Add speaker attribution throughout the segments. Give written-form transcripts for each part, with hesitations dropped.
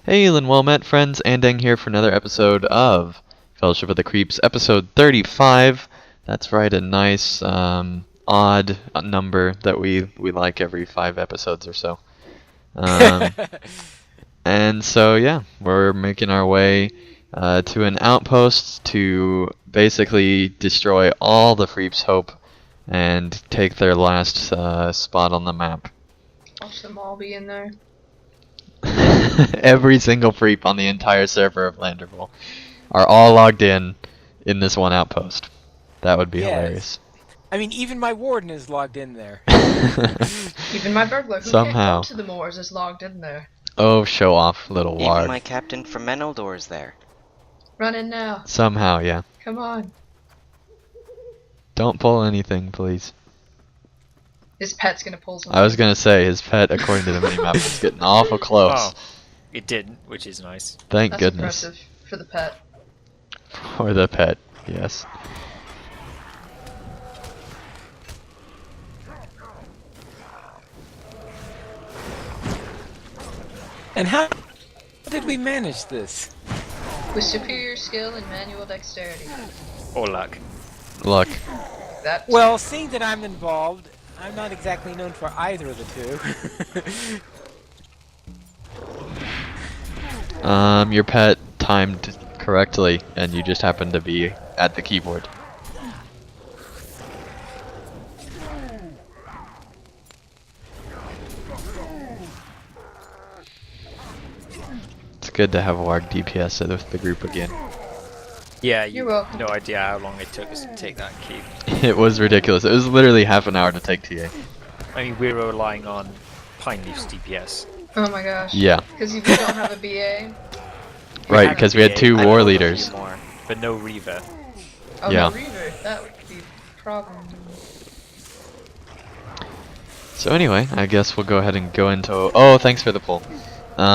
Speaker 1: Hey, well met friends, Andang here for another episode of Fellowship of the Creeps, episode 35. That's right, a nice, odd number that we like every 5 episodes or so. And so, yeah, we're making our way to an outpost to basically destroy all the Freeps' hope and take their last spot on the map.
Speaker 2: Watch them all be in there.
Speaker 1: Every single Freep on the entire server of Landerville are all logged in this one outpost. That would be hilarious.
Speaker 3: I mean, even my warden is logged in there.
Speaker 2: Even my burglar who
Speaker 1: Somehow.
Speaker 2: can't go to the moors is logged in there.
Speaker 1: Oh, show off, little ward.
Speaker 4: Even my captain from Meneldor is there.
Speaker 2: Run in now.
Speaker 1: Somehow, yeah.
Speaker 2: Come on.
Speaker 1: Don't pull anything, please.
Speaker 2: His pet's gonna pull something.
Speaker 1: I was gonna say, his pet, according to the minimap, is getting awful close.
Speaker 3: Oh, it didn't, which is nice.
Speaker 1: Thank
Speaker 2: That's
Speaker 1: goodness.
Speaker 2: impressive for the pet.
Speaker 1: For the pet, yes.
Speaker 3: And how did we manage this?
Speaker 2: With superior skill and manual dexterity.
Speaker 3: Or luck.
Speaker 1: Luck.
Speaker 2: That
Speaker 3: Well, seeing that I'm involved, I'm not exactly known for either of the two.
Speaker 1: Your pet timed correctly, and you just happened to be at the keyboard. It's good to have Warg DPS with the group again.
Speaker 3: Yeah,
Speaker 2: You're welcome.
Speaker 3: no idea how long it took us to take that key.
Speaker 1: It was ridiculous. It was literally half an hour to take TA.
Speaker 3: I mean, we were relying on Pine Leaf's DPS.
Speaker 2: Oh my gosh.
Speaker 1: Yeah.
Speaker 2: Because if you don't have a BA.
Speaker 1: Right,
Speaker 3: had
Speaker 1: because we had
Speaker 3: a
Speaker 1: 2
Speaker 3: BA,
Speaker 1: war
Speaker 4: I know a few
Speaker 1: leaders.
Speaker 4: more.
Speaker 3: But no Reaver.
Speaker 2: Oh,
Speaker 1: Yeah.
Speaker 2: no, Reaver. That would be a problem.
Speaker 1: So anyway, I guess we'll go ahead and go into... Oh, thanks for the pull.
Speaker 4: You're
Speaker 3: We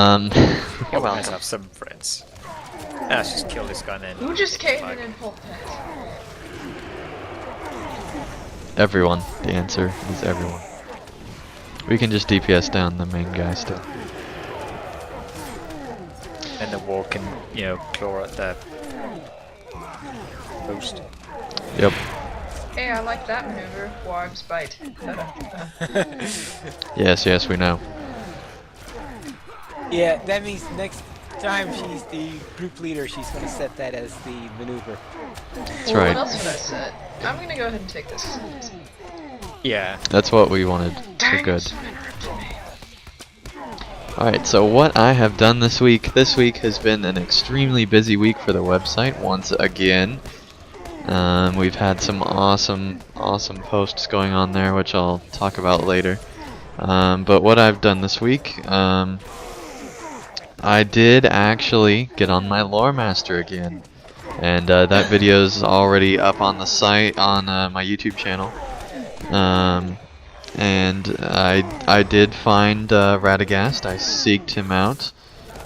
Speaker 4: welcome.
Speaker 3: must have some friends. Let's just kill this guy then.
Speaker 2: Who just came in and pulled pet?
Speaker 1: Everyone. The answer is everyone. We can just DPS down the main guy still.
Speaker 3: And the wall can, claw at the post.
Speaker 1: Yep.
Speaker 2: Hey, I like that maneuver. Warg's bite.
Speaker 1: Yes, we know.
Speaker 3: Yeah, that means next time she's the group leader, she's going to set that as the maneuver.
Speaker 1: That's
Speaker 2: Well,
Speaker 1: right.
Speaker 2: what else would I set? I'm gonna go ahead and take this.
Speaker 3: Yeah.
Speaker 1: That's what we wanted. So
Speaker 2: Dang,
Speaker 1: good.
Speaker 2: someone interrupted me.
Speaker 1: Alright, so what I have done this week has been an extremely busy week for the website once again. We've had some awesome posts going on there, which I'll talk about later. But what I've done this week, I did actually get on my Lore Master again. And that video's already up on the site, on my YouTube channel. And I did find Radagast. I seeked him out,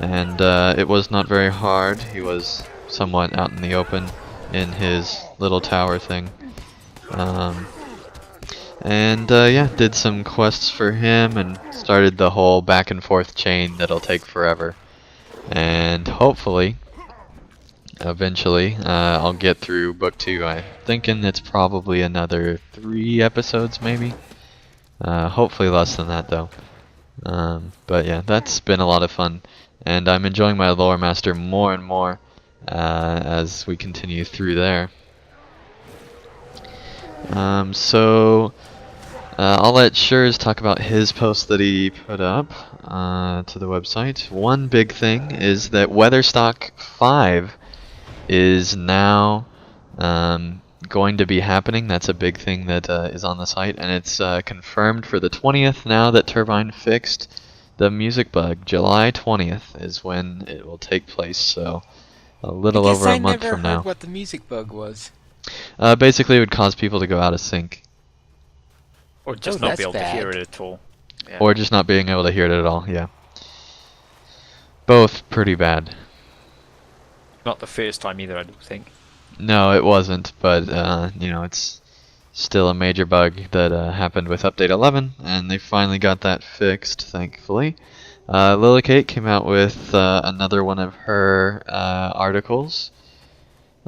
Speaker 1: and it was not very hard. He was somewhat out in the open in his little tower thing. Yeah, did some quests for him and started the whole back and forth chain that'll take forever. And hopefully, eventually, I'll get through book 2. I'm thinking it's probably another 3 episodes maybe. Hopefully less than that though. But yeah, that's been a lot of fun, and I'm enjoying my Lore Master more and more as we continue through there. I'll let Shurs talk about his post that he put up to the website. One big thing is that Weatherstock 5 is now going to be happening. That's a big thing that is on the site, and it's confirmed for the 20th now that Turbine fixed the music bug. July 20th is when it will take place, so a little over a month from now.
Speaker 3: I never heard what the music bug was.
Speaker 1: Basically, it would cause people to go out of sync,
Speaker 3: Or just
Speaker 4: Oh,
Speaker 3: not be able
Speaker 4: that's
Speaker 3: to hear
Speaker 4: bad.
Speaker 3: it at all.
Speaker 4: Yeah.
Speaker 1: or just not being able to hear it at all. Yeah, both pretty bad.
Speaker 3: Not the first time either, I don't think.
Speaker 1: No, it wasn't, but it's still a major bug that happened with update 11, and they finally got that fixed, thankfully. Lily Kate came out with another one of her articles.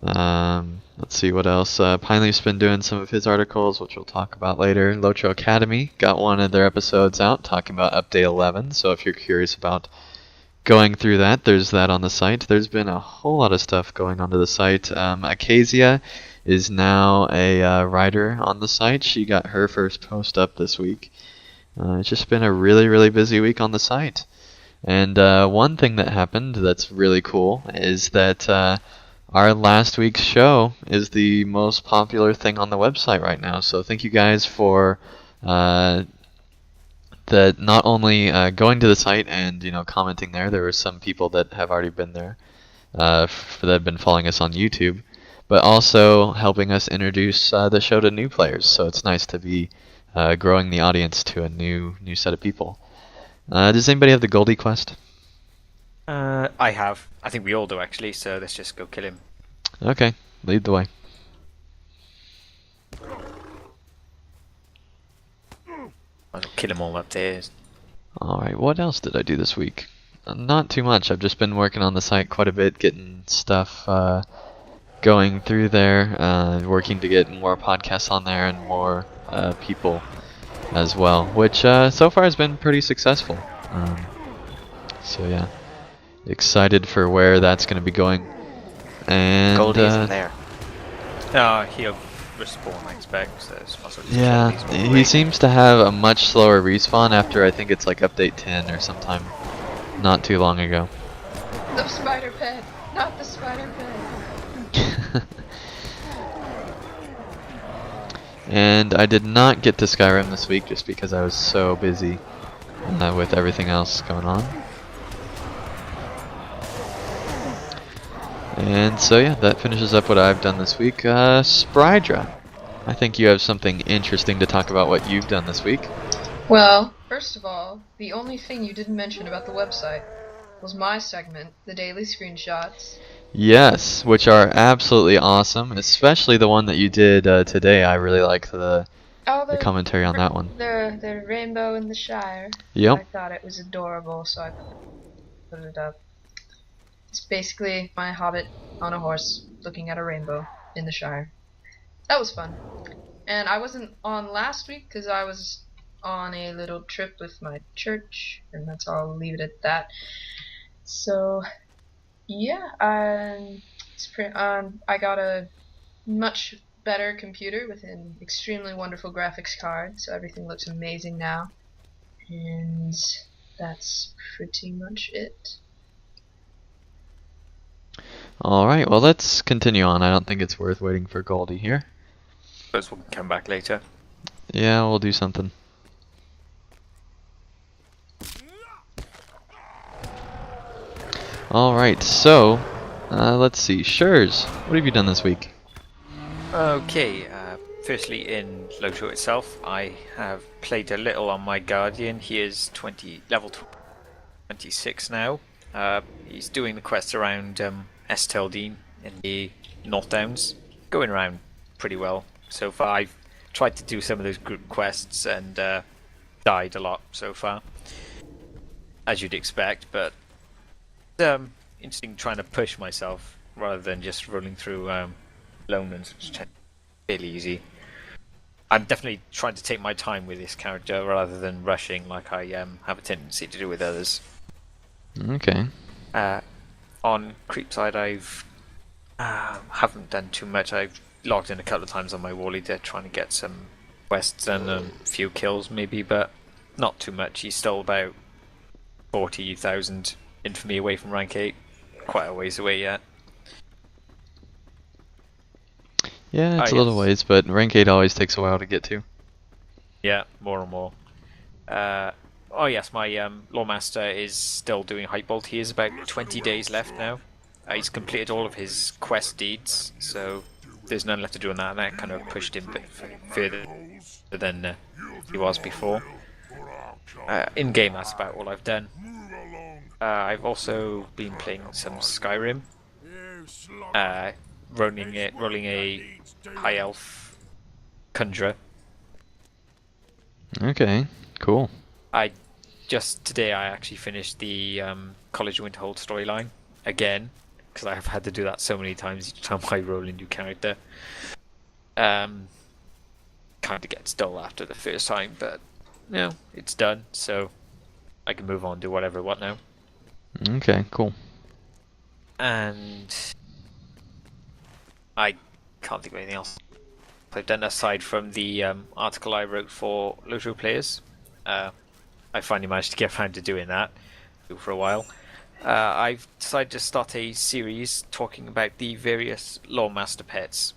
Speaker 1: Let's see what else. Pineleaf's been doing some of his articles, which we'll talk about later. LOTRO Academy got one of their episodes out talking about Update 11, so if you're curious about going through that, there's that on the site. There's been a whole lot of stuff going onto the site. Acacia is now a writer on the site. She got her first post up this week. It's just been a really, really busy week on the site. And one thing that happened that's really cool is that our last week's show is the most popular thing on the website right now. So thank you guys for not only going to the site and commenting there. There were some people that have already been there that have been following us on YouTube, but also helping us introduce the show to new players. So it's nice to be growing the audience to a new set of people. Does anybody have the Goldie quest?
Speaker 3: I have. I think we all do actually. So let's just go kill him.
Speaker 1: Okay, lead the way.
Speaker 3: I'll kill him all up there.
Speaker 1: Alright, what else did I do this week? Not too much. I've just been working on the site quite a bit, getting stuff going through there, working to get more podcasts on there and more people as well, which so far has been pretty successful. So yeah, excited for where that's going to be going. And
Speaker 4: Goldie isn't there.
Speaker 3: He'll respawn, I expect. So it's also just
Speaker 1: yeah,
Speaker 3: kill these
Speaker 1: he seems to have a much slower respawn after I think it's like update 10 or sometime not too long ago.
Speaker 2: The spider pet, not the spider pet.
Speaker 1: And I did not get to Skyrim this week just because I was so busy with everything else going on. And so yeah, that finishes up what I've done this week. Sprydra, I think you have something interesting to talk about what you've done this week.
Speaker 2: Well, first of all, the only thing you didn't mention about the website was my segment, the daily screenshots.
Speaker 1: Yes, which are absolutely awesome, especially the one that you did today. I really like the commentary on that one.
Speaker 2: The rainbow in the Shire.
Speaker 1: Yep.
Speaker 2: I thought it was adorable, so I put it up. It's basically my hobbit on a horse looking at a rainbow in the Shire. That was fun. And I wasn't on last week because I was on a little trip with my church, and that's all. I'll leave it at that. So yeah, I got a much better computer with an extremely wonderful graphics card, so everything looks amazing now. And that's pretty much it.
Speaker 1: Alright, well let's continue on. I don't think it's worth waiting for Goldie here.
Speaker 3: Suppose we'll come back later.
Speaker 1: Yeah, we'll do something. Alright, so let's see. Shurs, what have you done this week?
Speaker 3: Okay, firstly in LOTRO itself, I have played a little on my Guardian. He is level 26 now. He's doing the quests around Esteldine in the North Downs. Going around pretty well so far. I've tried to do some of those group quests and died a lot so far, as you'd expect, but interesting trying to push myself rather than just rolling through alone, and it's fairly easy. I'm definitely trying to take my time with this character rather than rushing like I have a tendency to do with others.
Speaker 1: Okay.
Speaker 3: On Creepside, I've haven't done too much. I've logged in a couple of times on my wall leader trying to get some quests and a few kills maybe, but not too much. He's still about 40,000 infamy away from rank 8. Quite a ways away yet.
Speaker 1: Yeah, it's a little ways, but rank 8 always takes a while to get to.
Speaker 3: Yeah, more and more. Oh yes, my Lawmaster is still doing Hypebolt. He is about 20 days left now. He's completed all of his quest deeds, so there's none left to do on that, and that kind of pushed him a bit further than he was before. In game, that's about all I've done. I've also been playing some Skyrim, rolling a high elf conjurer.
Speaker 1: Okay, cool.
Speaker 3: I just today I actually finished the College Winterhold storyline again, because I've had to do that so many times each time I roll a new character. Kind of gets dull after the first time, but it's done, so I can move on and do whatever I want now.
Speaker 1: Okay, cool.
Speaker 3: And I can't think of anything else I've done aside from the article I wrote for LOTRO players. I finally managed to get around to doing that for a while. I've decided to start a series talking about the various Lore Master pets.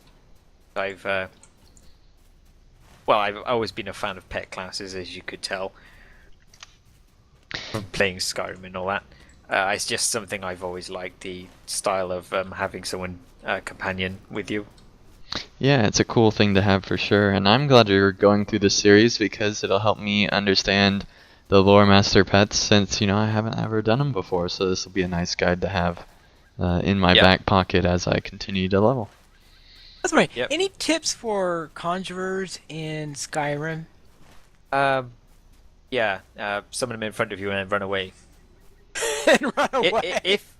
Speaker 3: I've always been a fan of pet classes, as you could tell from playing Skyrim and all that. It's just something I've always liked, the style of having someone companion with you.
Speaker 1: Yeah, it's a cool thing to have for sure, and I'm glad you're going through this series because it'll help me understand the Lore Master pets since, I haven't ever done them before, so this will be a nice guide to have in my back pocket as I continue to level.
Speaker 5: That's right.
Speaker 3: Yep.
Speaker 5: Any tips for conjurers in Skyrim?
Speaker 3: Summon them in front of you and then run away.
Speaker 5: And run away.
Speaker 3: If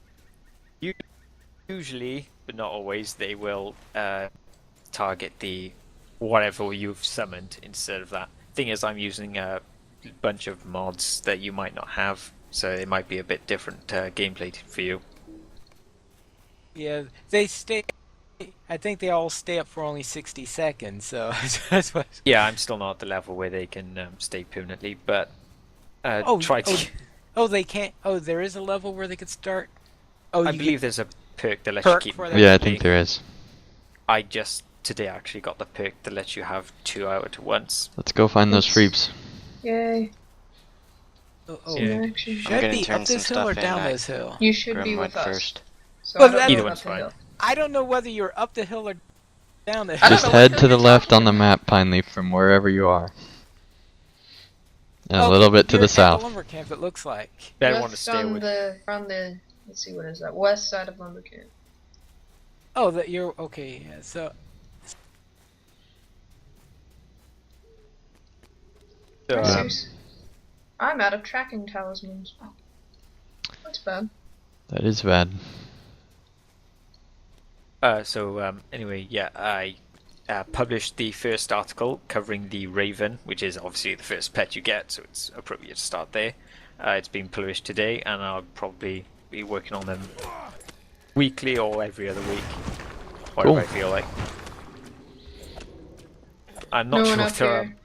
Speaker 3: you usually, but not always, they will target the whatever you've summoned instead of that. Thing is, I'm using a bunch of mods that you might not have, so it might be a bit different gameplay for you.
Speaker 5: Yeah, they stay. I think they all stay up for only 60 seconds, so that's what.
Speaker 3: Yeah, I'm still not at the level where they can stay permanently, but try to.
Speaker 5: They can't. Oh, there is a level where they could start. Oh,
Speaker 3: I
Speaker 5: you
Speaker 3: believe
Speaker 5: get
Speaker 3: there's a perk that lets you
Speaker 5: perk
Speaker 3: keep
Speaker 5: for
Speaker 3: them
Speaker 5: that?
Speaker 1: Yeah, I
Speaker 3: permanently.
Speaker 1: think there is.
Speaker 3: I just today actually got the perk that lets you have 2 out at once.
Speaker 1: Let's go find those freeps.
Speaker 2: Yay.
Speaker 5: Oh,
Speaker 3: Yeah.
Speaker 2: Actually,
Speaker 5: should
Speaker 4: I'm
Speaker 5: I
Speaker 4: gonna
Speaker 5: be
Speaker 4: turn
Speaker 5: up
Speaker 4: some
Speaker 5: this hill or
Speaker 4: stuff in.
Speaker 5: down this hill?
Speaker 2: you should
Speaker 4: Grim
Speaker 2: be
Speaker 4: went
Speaker 2: with us.
Speaker 4: first.
Speaker 2: So
Speaker 5: Well,
Speaker 2: I don't
Speaker 5: that-
Speaker 2: know
Speaker 3: Either
Speaker 2: about
Speaker 3: one's
Speaker 2: the
Speaker 3: fine.
Speaker 2: hill.
Speaker 5: I don't know whether you're up the hill or down the
Speaker 2: I
Speaker 5: hill.
Speaker 2: don't
Speaker 1: Just
Speaker 2: know what
Speaker 1: head
Speaker 2: hill
Speaker 1: to the
Speaker 2: you're
Speaker 1: left
Speaker 2: talking
Speaker 1: on the
Speaker 2: about.
Speaker 1: map, Pineleaf, from wherever you are. And a
Speaker 5: Okay,
Speaker 1: little bit to
Speaker 5: you're
Speaker 1: the
Speaker 5: at
Speaker 1: south.
Speaker 5: the lumber camp, it looks like.
Speaker 3: Better want to
Speaker 2: Just
Speaker 3: stay
Speaker 2: on
Speaker 3: with.
Speaker 2: the let's see, what is that? West side of Lumber Camp.
Speaker 5: Oh, that you're okay. Yeah, so
Speaker 2: Seriously. I'm out of tracking talismans. Oh, that's bad.
Speaker 1: That is bad.
Speaker 3: Anyway, I published the first article covering the Raven, which is obviously the first pet you get, so it's appropriate to start there. It's been published today, and I'll probably be working on them weekly or every other week, whatever I feel like. I'm not
Speaker 2: No
Speaker 3: sure
Speaker 2: one up
Speaker 3: whether
Speaker 2: here.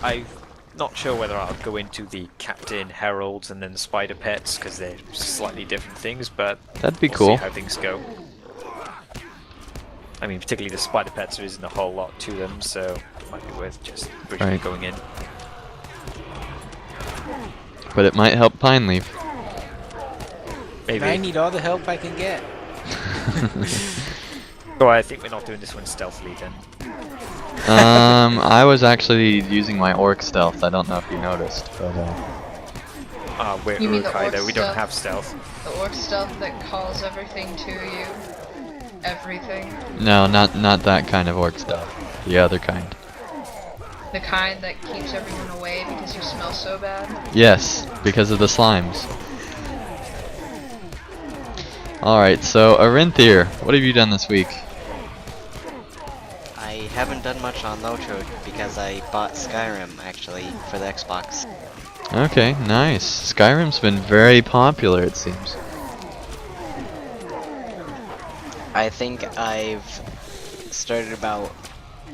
Speaker 3: I'm not sure whether I'll go into the Captain Heralds and then the Spider Pets because they're slightly different things, but
Speaker 1: That'd be
Speaker 3: we'll
Speaker 1: cool.
Speaker 3: see how things go. I mean, particularly the Spider Pets, there isn't a whole lot to them, so it might be worth just briefly
Speaker 1: Right.
Speaker 3: going in.
Speaker 1: But it might help Pineleaf.
Speaker 3: Maybe.
Speaker 5: I need all the help I can get.
Speaker 3: So I think we're not doing this one stealthily then.
Speaker 1: I was actually using my orc stealth. I don't know if you noticed, but
Speaker 3: We're
Speaker 2: You mean the
Speaker 3: Uruk-hai
Speaker 2: orc
Speaker 3: though, we don't
Speaker 2: stealth?
Speaker 3: have stealth.
Speaker 2: The orc stealth that calls everything to you. Everything.
Speaker 1: no, not that kind of orc stealth. The other kind.
Speaker 2: The kind that keeps everyone away because you smell so bad.
Speaker 1: Yes, because of the slimes. Alright, so Arinthir, what have you done this week?
Speaker 4: I haven't done much on LOTRO because I bought Skyrim actually for the Xbox.
Speaker 1: Okay, nice. Skyrim's been very popular, it seems.
Speaker 4: I think I've started about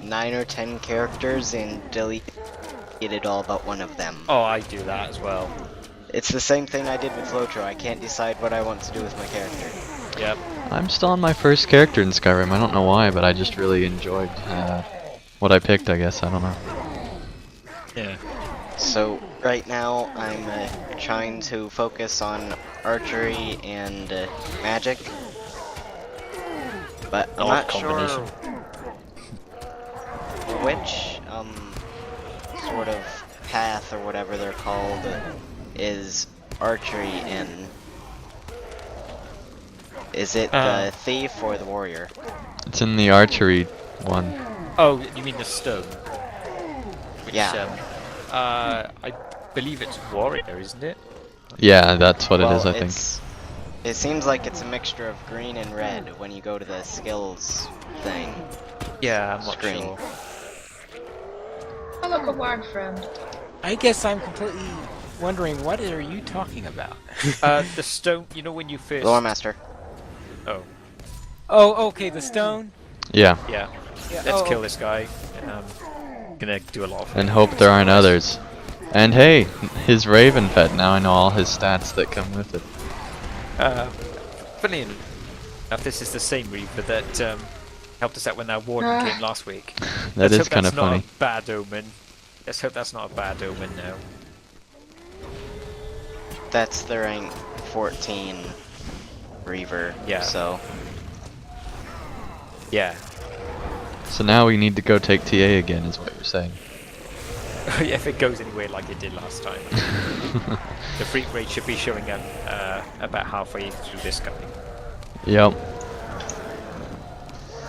Speaker 4: 9 or 10 characters and deleted all but one of them.
Speaker 3: Oh, I do that as well.
Speaker 4: It's the same thing I did with LOTRO. I can't decide what I want to do with my character.
Speaker 3: Yep.
Speaker 1: I'm still on my first character in Skyrim. I don't know why, but I just really enjoyed what I picked, I guess. I don't know.
Speaker 3: Yeah.
Speaker 4: So right now I'm trying to focus on archery and magic. But I'm
Speaker 3: Odd
Speaker 4: not
Speaker 3: combination.
Speaker 4: sure which sort of path or whatever they're called is archery in. Is it the thief or the warrior?
Speaker 1: It's in the archery one.
Speaker 3: Oh, you mean the stone? Which,
Speaker 4: Yeah.
Speaker 3: I believe it's warrior, isn't it?
Speaker 1: Yeah, that's what it is, I think.
Speaker 4: It seems like it's a mixture of green and red when you go to the skills thing.
Speaker 3: Yeah, I'm not
Speaker 4: Screen.
Speaker 3: sure.
Speaker 2: Oh, look, a warg friend.
Speaker 5: I guess I'm completely wondering, what are you talking about?
Speaker 3: The stone, you know when you first...
Speaker 4: Lore Master.
Speaker 3: Oh,
Speaker 5: Oh, okay, the stone?
Speaker 1: Yeah,
Speaker 3: yeah.
Speaker 5: Yeah,
Speaker 3: Let's
Speaker 5: oh,
Speaker 3: kill this guy. Gonna do a lot of...
Speaker 1: and hope there aren't others. And hey, his Raven pet, now I know all his stats that come with it.
Speaker 3: Funny enough, this is the same Reaver that helped us out when that warden came last week.
Speaker 1: That
Speaker 3: Let's
Speaker 1: is
Speaker 3: hope
Speaker 1: kind
Speaker 3: that's
Speaker 1: of funny.
Speaker 3: not a bad omen. Let's hope that's not a bad omen now.
Speaker 4: That's the rank 14 Reaver.
Speaker 3: Yeah.
Speaker 4: So
Speaker 3: Yeah.
Speaker 1: So now we need to go take TA again, is what you're saying.
Speaker 3: If it goes anyway like it did last time. The freak rate should be showing up about halfway through this guy.
Speaker 1: Yep.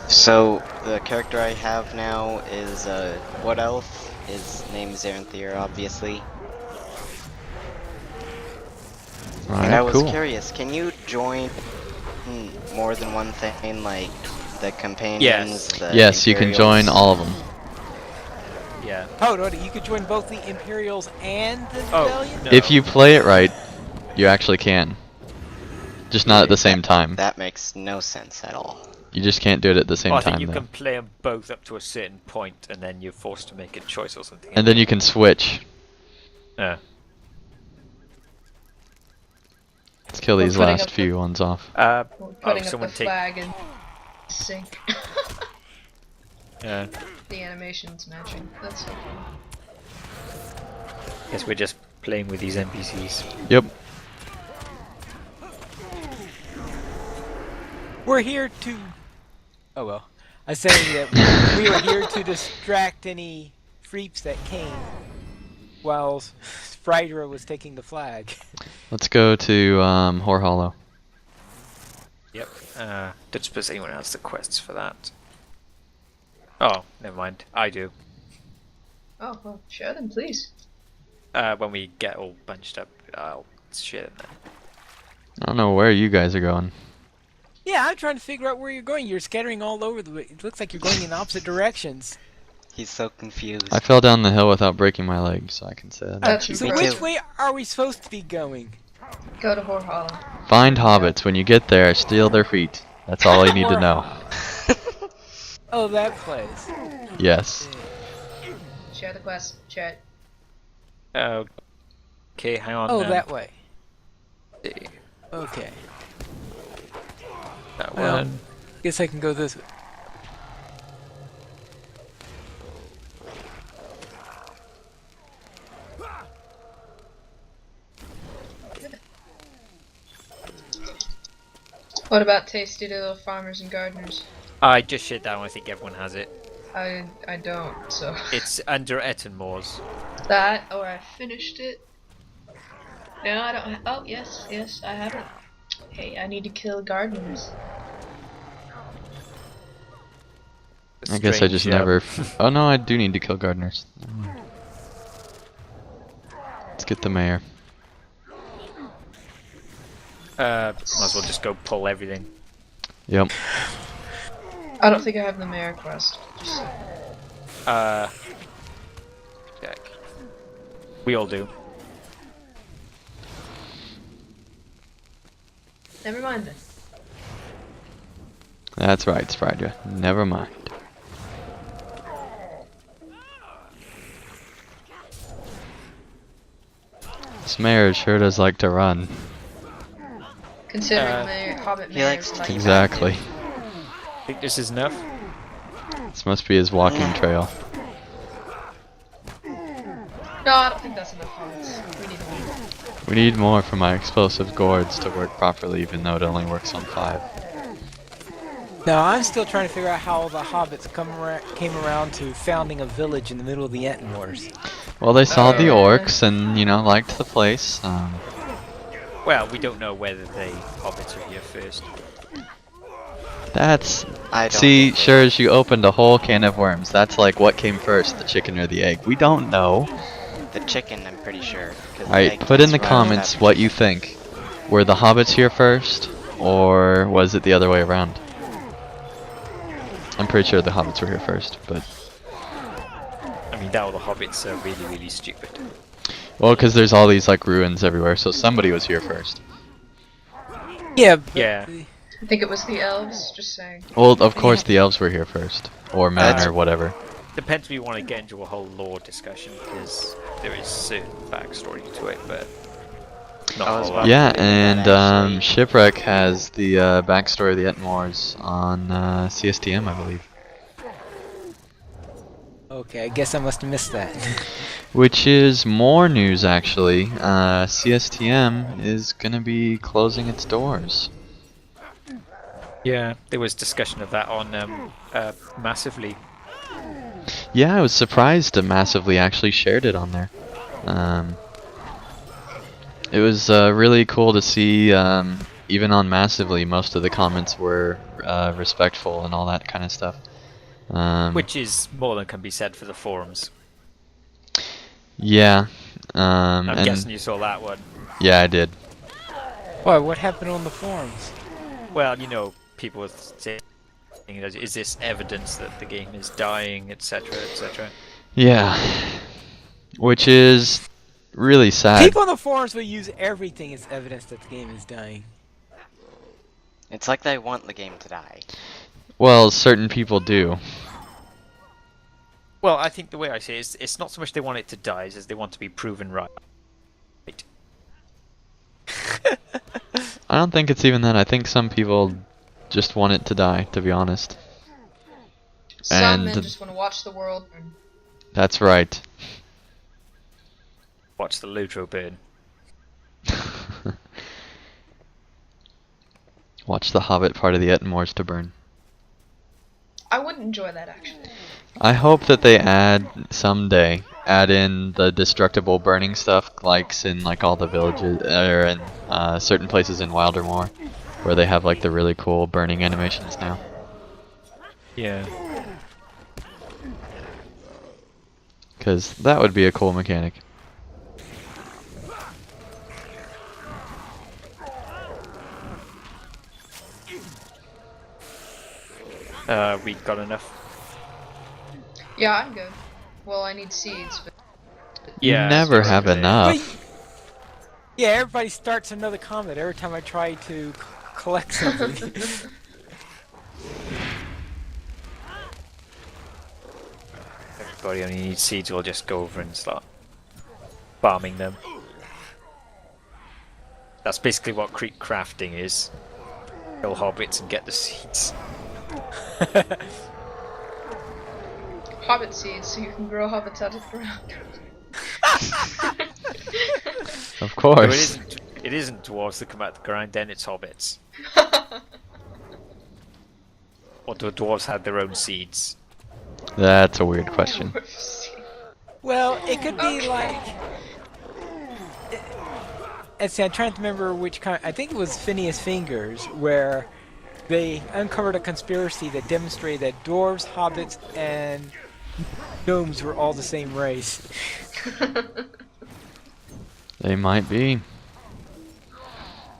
Speaker 4: So the character I have now is Wood Elf. His name is Aranthier, obviously. And I was
Speaker 1: Cool.
Speaker 4: curious, can you join more than one thing, like the companions?
Speaker 3: Yes.
Speaker 4: The
Speaker 1: Yes, you can join
Speaker 4: Imperials?
Speaker 1: all of them.
Speaker 3: Yeah.
Speaker 5: Oh, no, you could join both the Imperials and the
Speaker 3: Oh,
Speaker 5: Rebellion?
Speaker 3: no.
Speaker 1: If you play it right, you actually can. Just not at the same time.
Speaker 4: That makes no sense at all.
Speaker 1: You just can't do it at the same
Speaker 3: I think
Speaker 1: time,
Speaker 3: you
Speaker 1: though.
Speaker 3: can play them both up to a certain point, and then you're forced to make a choice or something.
Speaker 1: And then you can switch.
Speaker 3: Yeah.
Speaker 1: Let's kill
Speaker 2: We're
Speaker 1: these
Speaker 2: putting
Speaker 1: last
Speaker 2: up
Speaker 1: few ones off.
Speaker 2: We're putting up the
Speaker 3: someone take...
Speaker 2: flag and sync.
Speaker 3: Yeah.
Speaker 2: The animation's matching. That's so funny.
Speaker 3: Guess we're just playing with these NPCs.
Speaker 1: Yep.
Speaker 5: We're here to... Oh, well. I was saying that we were here to distract any freeps that came while Frydra was taking the flag.
Speaker 1: Let's go to Whore Hollow.
Speaker 3: Yep. Don't suppose anyone has the quests for that. Oh, never mind. I do.
Speaker 2: Oh, well, share them, please.
Speaker 3: When we get all bunched up, I'll share them then.
Speaker 1: I don't know where you guys are going.
Speaker 5: Yeah, I'm trying to figure out where you're going. You're scattering all over the way. It looks like you're going in opposite directions.
Speaker 4: He's so confused.
Speaker 1: I fell down the hill without breaking my leg, so I can say that.
Speaker 2: That's
Speaker 5: So
Speaker 4: Me
Speaker 5: which
Speaker 4: too.
Speaker 5: way are we supposed to be going?
Speaker 2: Go to Whore Hollow.
Speaker 1: Find hobbits. When you get there, steal their feet. That's all you need to know.
Speaker 5: Oh, that place.
Speaker 1: Yes.
Speaker 2: Share the quest. Share it.
Speaker 3: Okay, hang on.
Speaker 5: Oh, that way.
Speaker 3: See.
Speaker 5: Okay.
Speaker 3: That
Speaker 5: Well,
Speaker 3: one.
Speaker 5: guess I can go this way.
Speaker 2: What about tasty little farmers and gardeners?
Speaker 3: I just shared that one. I think everyone has it.
Speaker 2: I don't, so.
Speaker 3: It's under Ettenmoors.
Speaker 2: That, or I finished it. No, I don't. Oh, yes, I have it. Hey, I need to kill gardeners.
Speaker 1: I guess I just
Speaker 3: Strange, yeah.
Speaker 1: never. Oh no, I do need to kill gardeners. Never mind. Let's get the mayor.
Speaker 3: Might as well just go pull everything.
Speaker 1: Yep.
Speaker 2: I don't think I have the mayor quest. Just,
Speaker 3: Check. We all do.
Speaker 2: never mind then.
Speaker 1: That's right, Sprydra. Never mind. This mayor sure does like to run.
Speaker 2: Considering mayor, Hobbit
Speaker 4: he
Speaker 2: mayor
Speaker 4: likes
Speaker 2: is
Speaker 4: to
Speaker 2: like
Speaker 4: keep
Speaker 1: Exactly.
Speaker 3: Think this is enough?
Speaker 1: This must be his walking trail.
Speaker 2: No, I don't think that's enough hobbits. We need more.
Speaker 1: We need more for my explosive gourds to work properly, even though it only works on 5.
Speaker 5: Now, I'm still trying to figure out how the hobbits came around to founding a village in the middle of the Enten Wars.
Speaker 1: Well, they saw the
Speaker 2: Uh.
Speaker 1: orcs and, you know, liked the place.
Speaker 3: Well, we don't know whether the hobbits are here first.
Speaker 1: That's...
Speaker 4: I don't
Speaker 1: See,
Speaker 4: think so.
Speaker 1: sure as you opened a whole can of worms. That's like what came first, the chicken or the egg. We don't know.
Speaker 4: the chicken, I'm pretty sure. 'cause the
Speaker 1: Alright,
Speaker 4: egg
Speaker 1: put in
Speaker 4: gets
Speaker 1: the
Speaker 4: riled
Speaker 1: comments
Speaker 4: up.
Speaker 1: what you think. Were the hobbits here first, or was it the other way around? I'm pretty sure the hobbits were here first, but...
Speaker 3: I mean, now the hobbits are really, really stupid.
Speaker 1: Well, because there's all these, like, ruins everywhere, so somebody was here first.
Speaker 5: Yeah, but
Speaker 3: Yeah.
Speaker 2: I think it was the elves, just saying.
Speaker 1: Well, of course the elves were here first. Or men,
Speaker 4: That's-
Speaker 1: or whatever.
Speaker 3: Depends if you want to get into a whole lore discussion, because there is certain backstory to it, but not
Speaker 4: I
Speaker 3: a
Speaker 4: was
Speaker 3: whole
Speaker 4: about
Speaker 3: lot.
Speaker 4: to
Speaker 1: Yeah,
Speaker 4: bring that
Speaker 1: and
Speaker 4: actually.
Speaker 1: Shipwreck has the backstory of the Etmors on CSTM, I believe.
Speaker 5: okay, I guess I must have missed that.
Speaker 1: Which is more news, actually. CSTM is gonna be closing its doors.
Speaker 3: Yeah, there was discussion of that on Massively.
Speaker 1: Yeah, I was surprised that Massively actually shared it on there. It was really cool to see, even on Massively, most of the comments were respectful and all that kind of stuff.
Speaker 3: Which is more than can be said for the forums.
Speaker 1: Yeah.
Speaker 3: I'm
Speaker 1: and
Speaker 3: guessing you saw that one.
Speaker 1: yeah, I did.
Speaker 5: Why, what happened on the forums?
Speaker 3: Well, you know, people were saying, is this evidence that the game is dying, etc., etc.
Speaker 1: Yeah. Which is really sad.
Speaker 5: People on the forums will use everything as evidence that the game is dying.
Speaker 4: It's like they want the game to die.
Speaker 1: Well, certain people do.
Speaker 3: Well, I think the way I see it is, it's not so much they want it to die as they want to be proven right.
Speaker 1: I don't think it's even that. I think some people just want it to die, to be honest.
Speaker 2: Some
Speaker 1: And-
Speaker 2: men just want to watch the world burn.
Speaker 1: That's right.
Speaker 3: Watch the LOTRO burn.
Speaker 1: Watch the Hobbit part of the Etmors to burn.
Speaker 2: I wouldn't enjoy that, actually.
Speaker 1: I hope that they someday add in the destructible burning stuff, like in like all the villages or in certain places in Wildermoor, where they have like the really cool burning animations now.
Speaker 3: Yeah.
Speaker 1: Because that would be a cool mechanic.
Speaker 3: We got enough.
Speaker 2: Yeah, I'm good. Well, I need seeds, but
Speaker 3: Yeah.
Speaker 1: You never
Speaker 3: it's
Speaker 1: have
Speaker 3: over there.
Speaker 1: enough.
Speaker 5: Yeah, everybody starts another comment every time I try to collect something.
Speaker 3: Everybody only needs seeds, we'll just go over and start farming them. That's basically what creep crafting is. Kill hobbits and get the seeds.
Speaker 2: hobbit seeds, so you can grow hobbits out of the ground.
Speaker 1: Of
Speaker 3: No,
Speaker 1: course.
Speaker 3: it isn't dwarves that come out the ground, then it's hobbits. Or do dwarves have their own seeds?
Speaker 1: That's a weird question.
Speaker 5: Well, it could be
Speaker 2: Okay.
Speaker 5: like. Let's see, I'm trying to remember which kind. I think it was Phineas Fingers, where they uncovered a conspiracy that demonstrated that dwarves, hobbits, and gnomes were all the same race.
Speaker 1: They might be.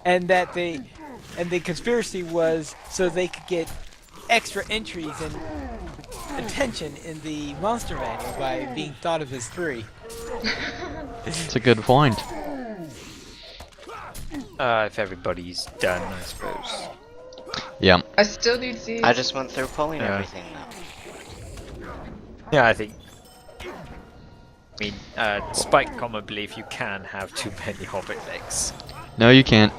Speaker 5: And that the conspiracy was so they could get extra entries and attention in the monster manual by being thought of as three.
Speaker 1: It's a good point.
Speaker 3: If everybody's done, I suppose.
Speaker 1: Yeah.
Speaker 2: I still need seeds.
Speaker 4: I just went through pulling
Speaker 3: Yeah.
Speaker 4: everything now.
Speaker 3: Yeah, I think. I mean, despite common belief, you can have too many hobbit legs.
Speaker 1: No, you can't.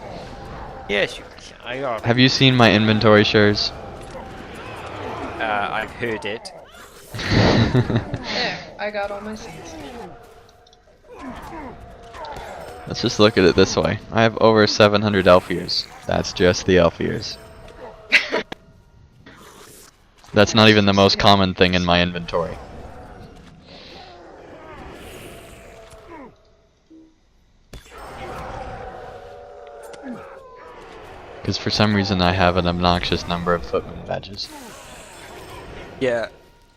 Speaker 3: Yes, you can. I are.
Speaker 1: Have you seen my inventory shares?
Speaker 3: I've heard it.
Speaker 2: There, I got all my seeds.
Speaker 1: Let's just look at it this way. I have over 700 elf ears. That's just the elf ears. That's not even the most common thing in my inventory. Because for some reason I have an obnoxious number of footman badges.
Speaker 3: Yeah.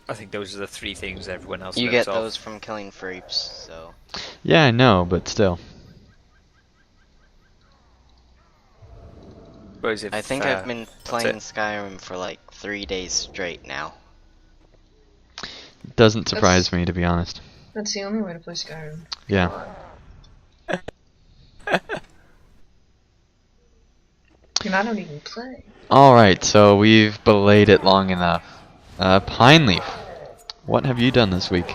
Speaker 3: I think those are the 3 things everyone else
Speaker 4: You
Speaker 3: knows
Speaker 4: get
Speaker 3: of.
Speaker 4: those from killing freeps, so.
Speaker 1: Yeah, I know, but still.
Speaker 3: Whereas if,
Speaker 4: I think I've been
Speaker 3: what's
Speaker 4: playing
Speaker 3: it?
Speaker 4: Skyrim for like 3 days straight now.
Speaker 1: Doesn't surprise
Speaker 2: That's-
Speaker 1: me, to be honest.
Speaker 2: That's the only way to play Skyrim.
Speaker 1: Yeah.
Speaker 2: Come on. And I don't even play.
Speaker 1: Alright, so we've belayed it long enough. Pineleaf, what have you done this week?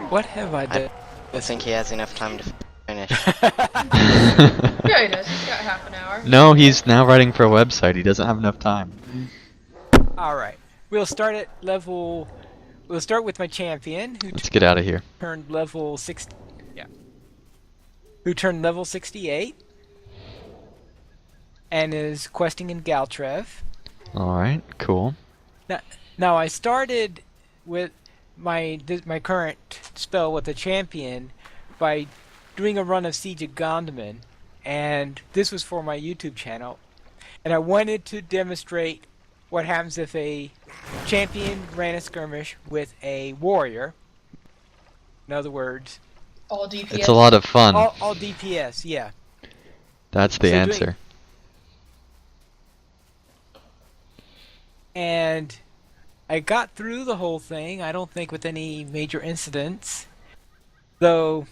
Speaker 5: What have I done?
Speaker 4: I think he has enough time to finish.
Speaker 2: Yeah, he does. He's got half an hour.
Speaker 1: No, he's now writing for a website. He doesn't have enough time.
Speaker 5: All right. We'll start at level. We'll start with my champion, who
Speaker 1: Let's get out of here.
Speaker 5: turned level 60. Yeah. Who turned level 68, and is questing in Galtrev.
Speaker 1: Alright, cool.
Speaker 5: Now I started with my current spell with the champion by doing a run of Siege of Gondomar, and this was for my YouTube channel, and I wanted to demonstrate what happens if a champion ran a skirmish with a warrior. In other words,
Speaker 2: All DPS.
Speaker 1: It's a lot of fun.
Speaker 5: all DPS, yeah.
Speaker 1: That's the
Speaker 5: So doing-
Speaker 1: answer.
Speaker 5: And I got through the whole thing, I don't think with any major incidents. Though,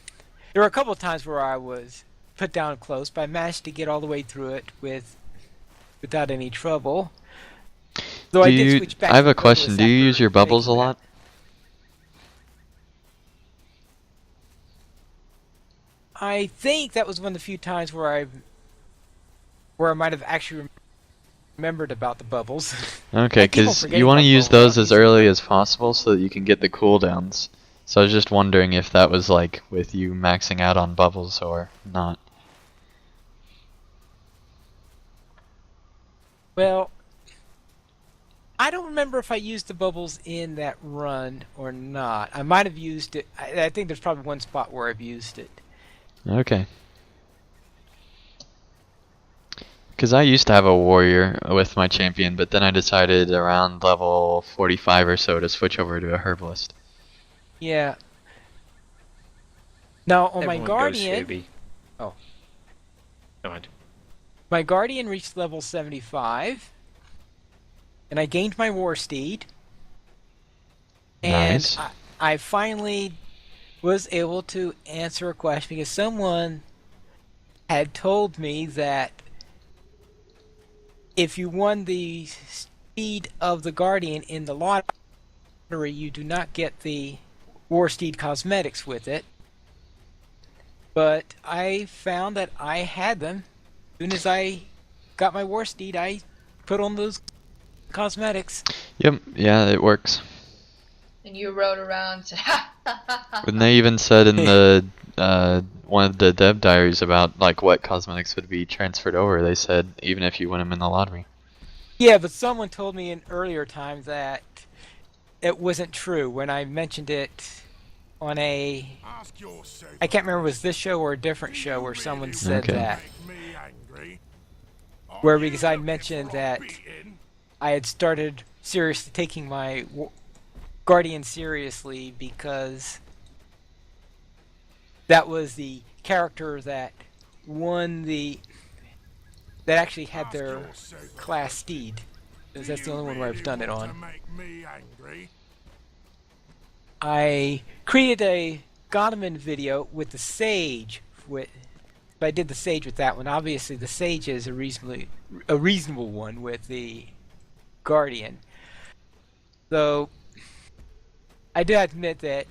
Speaker 5: there were a couple of times where I was put down close, but I managed to get all the way through it without any trouble. Though I did switch back
Speaker 1: I have
Speaker 5: to
Speaker 1: a question. Do you
Speaker 5: Herbalist
Speaker 1: use your
Speaker 5: after
Speaker 1: bubbles a
Speaker 5: making that.
Speaker 1: lot?
Speaker 5: I think that was one of the few times where I might have actually remembered about the bubbles.
Speaker 1: Okay,
Speaker 5: I keep on
Speaker 1: because
Speaker 5: forgetting
Speaker 1: you want to
Speaker 5: about
Speaker 1: use
Speaker 5: bubbles.
Speaker 1: those as early as possible so that you can get the cooldowns. So I was just wondering if that was like with you maxing out on bubbles or not.
Speaker 5: Well, I don't remember if I used the bubbles in that run or not. I might have used it. I think there's probably one spot where I've used it.
Speaker 1: Okay. Because I used to have a warrior with my champion, but then I decided around level 45 or so to switch over to a herbalist.
Speaker 5: Yeah. Now on my
Speaker 3: Everyone goes
Speaker 5: guardian,
Speaker 3: Phoebe.
Speaker 5: Oh.
Speaker 3: Never mind.
Speaker 5: my guardian reached level 75, and I gained my war steed. And
Speaker 1: Nice.
Speaker 5: I finally was able to answer a question because someone had told me that if you won the steed of the guardian in the lottery, you do not get the war steed cosmetics with it. But I found that I had them. As soon as I got my war steed, I put on those cosmetics.
Speaker 1: Yep, yeah, it works.
Speaker 2: And you rode around to ha ha ha ha.
Speaker 1: And they even said in the one of the dev diaries about like what cosmetics would be transferred over. They said even if you win them in the lottery.
Speaker 5: Yeah, but someone told me in earlier times that it wasn't true when I mentioned it on a... I can't remember if it was this show or a different show where someone said
Speaker 1: Okay.
Speaker 5: that. Where because I mentioned that I had started seriously taking my Guardian seriously because that was the character that won the... that actually had their class steed. Because that's the only one where I've done it on. I created a Gondomar video with the Sage. I did the Sage with that one. Obviously, the Sage is a reasonable one with the Guardian. Though, I do admit that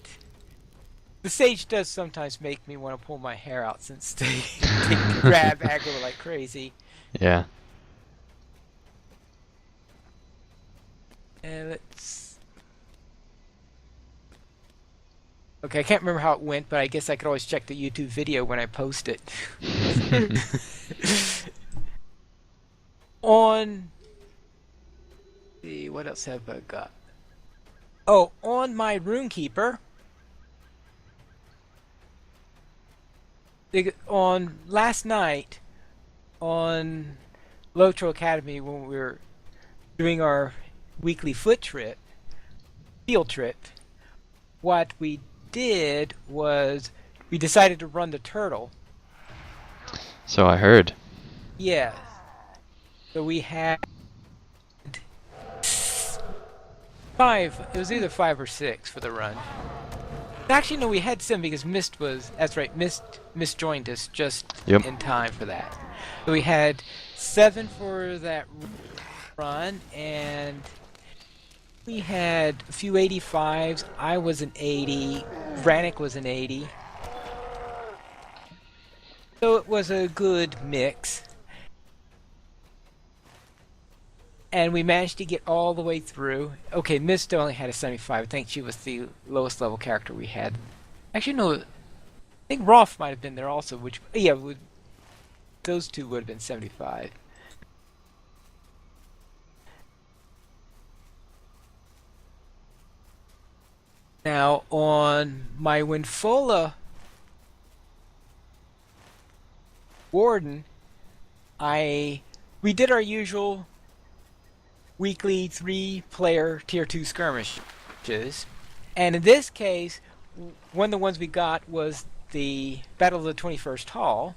Speaker 5: the Sage does sometimes make me want to pull my hair out since they grab aggro like crazy.
Speaker 1: Yeah.
Speaker 5: And let's... Okay, I can't remember how it went, but I guess I could always check the YouTube video when I post it. On... let's see, what else have I got? Oh, on my Runekeeper... on last night, on LOTRO Academy, when we were doing our weekly foot trip, field trip. What we did was we decided to run the turtle.
Speaker 1: So I heard.
Speaker 5: Yeah. So we had 5. It was either 5 or 6 for the run. Actually, no, we had 7 because Mist was. That's right, Mist joined us just
Speaker 1: Yep.
Speaker 5: in time for that. So we had 7 for that run, and we had a few 85s. I was an 80. Brannick was an 80. So it was a good mix. And we managed to get all the way through. Okay, Mist only had a 75. I think she was the lowest level character we had. Actually, no. I think Rolf might have been there also, which, yeah, those two would have been 75. Now, on my Winfola Warden, we did our usual weekly 3-player Tier 2 skirmishes, and in this case, one of the ones we got was the Battle of the 21st Hall,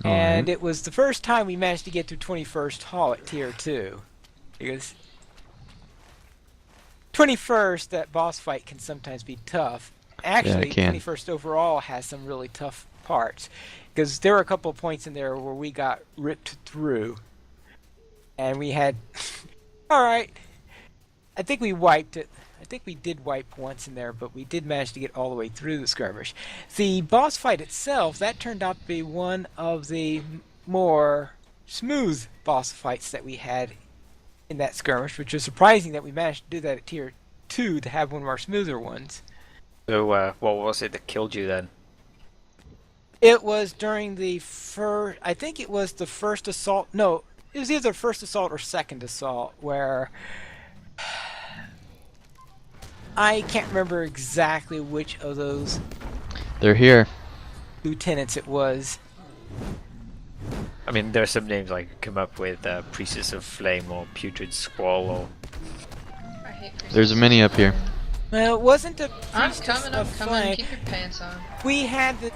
Speaker 5: and it was the first time we managed to get to 21st Hall at Tier 2, because 21st, that boss fight can sometimes be tough. Actually,
Speaker 1: Yeah,
Speaker 5: 21st overall has some really tough parts, because there were a couple of points in there where we got ripped through, and we had all right, I think we wiped it. I think we did wipe once in there, but we did manage to get all the way through the skirmish. The boss fight itself, that turned out to be one of the more smooth boss fights that we had in that skirmish, which was surprising that we managed to do that at Tier 2 to have one of our smoother ones.
Speaker 3: So, what was it that killed you then?
Speaker 5: It was during the first, I think it was the first assault, no, it was either first assault or second assault, where I can't remember exactly which of those
Speaker 1: They're here.
Speaker 5: lieutenants it was.
Speaker 3: I mean, there are some names I could come up with, Priestess of Flame or Putrid Squall or...
Speaker 2: I hate Priestess.
Speaker 1: There's many up here.
Speaker 5: Well, it wasn't a
Speaker 2: I'm
Speaker 5: Priestess
Speaker 2: coming,
Speaker 5: of
Speaker 2: I'm coming.
Speaker 5: Flame.
Speaker 2: Keep your pants on.
Speaker 5: We had the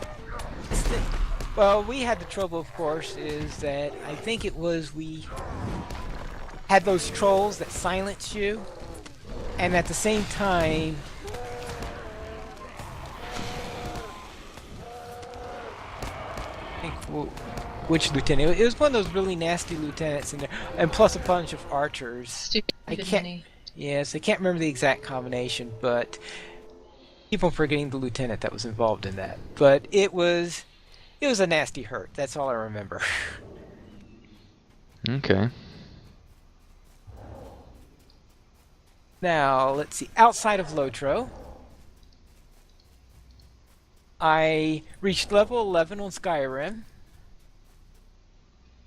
Speaker 5: well, we had the trouble, of course, is that I think it was we had those trolls that silence you, and at the same time, I think which lieutenant? It was one of those really nasty lieutenants in there, and plus a bunch of archers.
Speaker 2: Stupid
Speaker 5: I can't.
Speaker 2: mini.
Speaker 5: Yes, I can't remember the exact combination, but keep on forgetting the lieutenant that was involved in that. But it was a nasty hurt. That's all I remember.
Speaker 1: Okay.
Speaker 5: Now, let's see. Outside of LOTRO, I reached level 11 on Skyrim,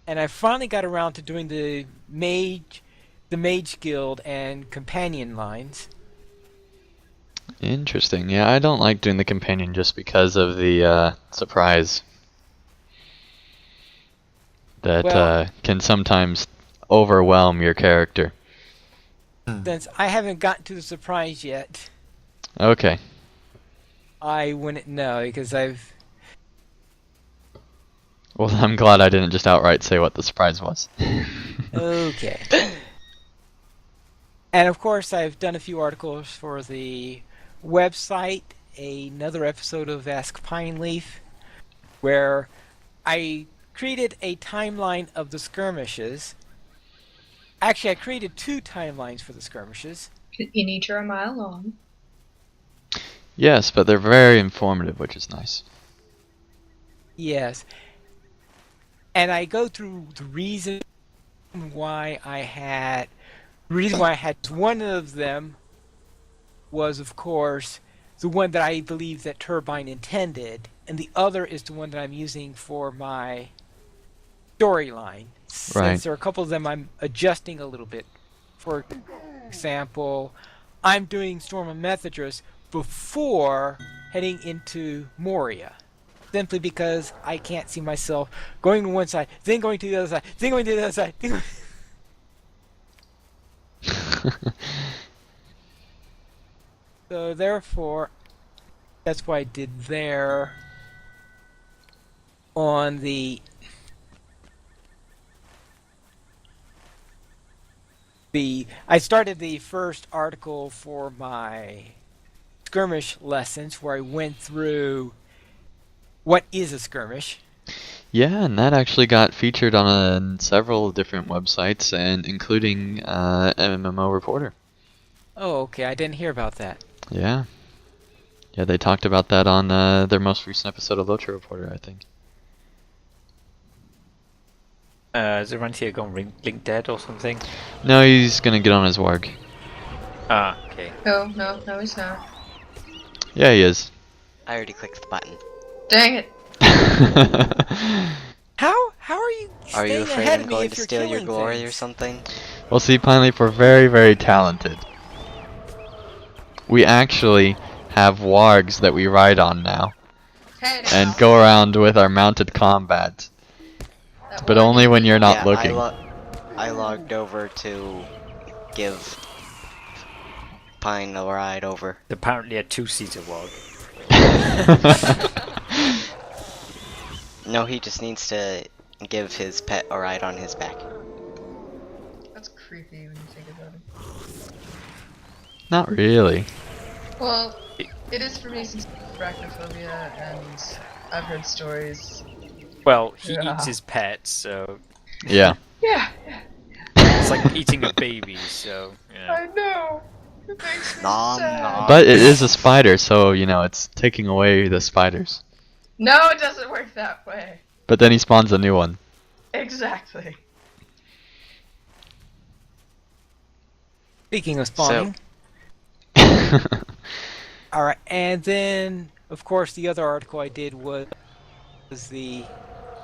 Speaker 5: and I finally got around to doing the Mage Guild and companion lines.
Speaker 1: Interesting. Yeah, I don't like doing the companion just because of the surprise that
Speaker 5: Well-
Speaker 1: can sometimes overwhelm your character.
Speaker 5: Since I haven't gotten to the surprise yet,
Speaker 1: Okay.
Speaker 5: I wouldn't know because I've.
Speaker 1: Well, I'm glad I didn't just outright say what the surprise was.
Speaker 5: Okay. And of course, I've done a few articles for the website, another episode of Ask Pine Leaf, where I created a timeline of the skirmishes. Actually, I created 2 timelines for the skirmishes.
Speaker 2: In each are a mile long.
Speaker 1: Yes, but they're very informative, which is nice.
Speaker 5: Yes. And I go through the reason why I had one of them was, of course, the one that I believe that Turbine intended, and the other is the one that I'm using for my storyline.
Speaker 1: Right.
Speaker 5: Since there are a couple of them I'm adjusting a little bit. For example, I'm doing Storm of Methadras before heading into Moria. Simply because I can't see myself going to one side, then going to the other side, then going to the other side. So therefore, that's why I did there on the I started the first article for my skirmish lessons where I went through what is a skirmish.
Speaker 1: Yeah, and that actually got featured on several different websites, and including MMO Reporter.
Speaker 5: Oh, okay, I didn't hear about that.
Speaker 1: Yeah. Yeah, they talked about that on their most recent episode of LOTRO Reporter, I think.
Speaker 3: Is Arantia gone link dead or something?
Speaker 1: No, he's gonna get on his warg.
Speaker 3: Ah, okay.
Speaker 2: No, he's not.
Speaker 1: Yeah, he is.
Speaker 4: I already clicked the button.
Speaker 2: Dang it.
Speaker 5: How are you
Speaker 4: Are you
Speaker 5: staying
Speaker 4: afraid
Speaker 5: ahead
Speaker 4: I'm
Speaker 5: of me
Speaker 4: going
Speaker 5: if
Speaker 4: to
Speaker 5: you're
Speaker 4: steal your
Speaker 5: killing
Speaker 4: glory
Speaker 5: things?
Speaker 4: or something?
Speaker 1: Well, see, Pineleaf, we're very, very talented. We actually have wargs that we ride on now,
Speaker 2: Hey now.
Speaker 1: and go around with our mounted combat.
Speaker 2: That
Speaker 1: But
Speaker 2: warg
Speaker 1: only
Speaker 2: is
Speaker 1: when you're not
Speaker 4: Yeah,
Speaker 1: looking.
Speaker 4: I logged over to give Pine a ride over.
Speaker 3: It's apparently a two-seater wog.
Speaker 4: No, he just needs to give his pet a ride on his back.
Speaker 2: That's creepy when you think about it.
Speaker 1: Not really.
Speaker 2: Well, it is for me since arachnophobia, and I've heard stories.
Speaker 3: Well, he
Speaker 2: Yeah.
Speaker 3: eats his pets, so
Speaker 1: Yeah.
Speaker 2: Yeah,
Speaker 3: it's like eating a baby. So yeah.
Speaker 2: I know. It makes me
Speaker 4: Nom
Speaker 2: sad.
Speaker 4: nom.
Speaker 1: But it is a spider, so, you know, it's taking away the spiders.
Speaker 2: No, it doesn't work that way.
Speaker 1: But then he spawns a new one.
Speaker 2: Exactly.
Speaker 5: Speaking of spawning. Alright, and then, of course, the other article I did was the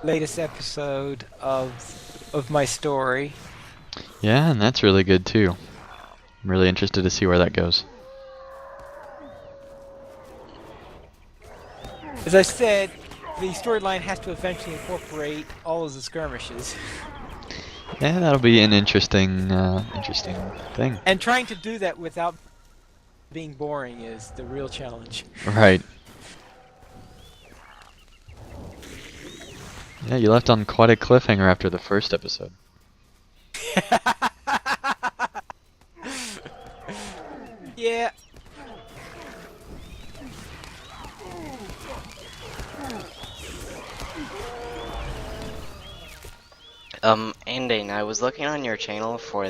Speaker 5: latest episode of my story.
Speaker 1: Yeah, and that's really good too. I'm really interested to see where that goes.
Speaker 5: As I said, the storyline has to eventually incorporate all of the skirmishes.
Speaker 1: Yeah, that'll be an interesting, interesting thing.
Speaker 5: And trying to do that without being boring is the real challenge.
Speaker 1: Right. Yeah, you left on quite a cliffhanger after the first episode.
Speaker 5: Yeah.
Speaker 4: Ending, I was looking on your channel for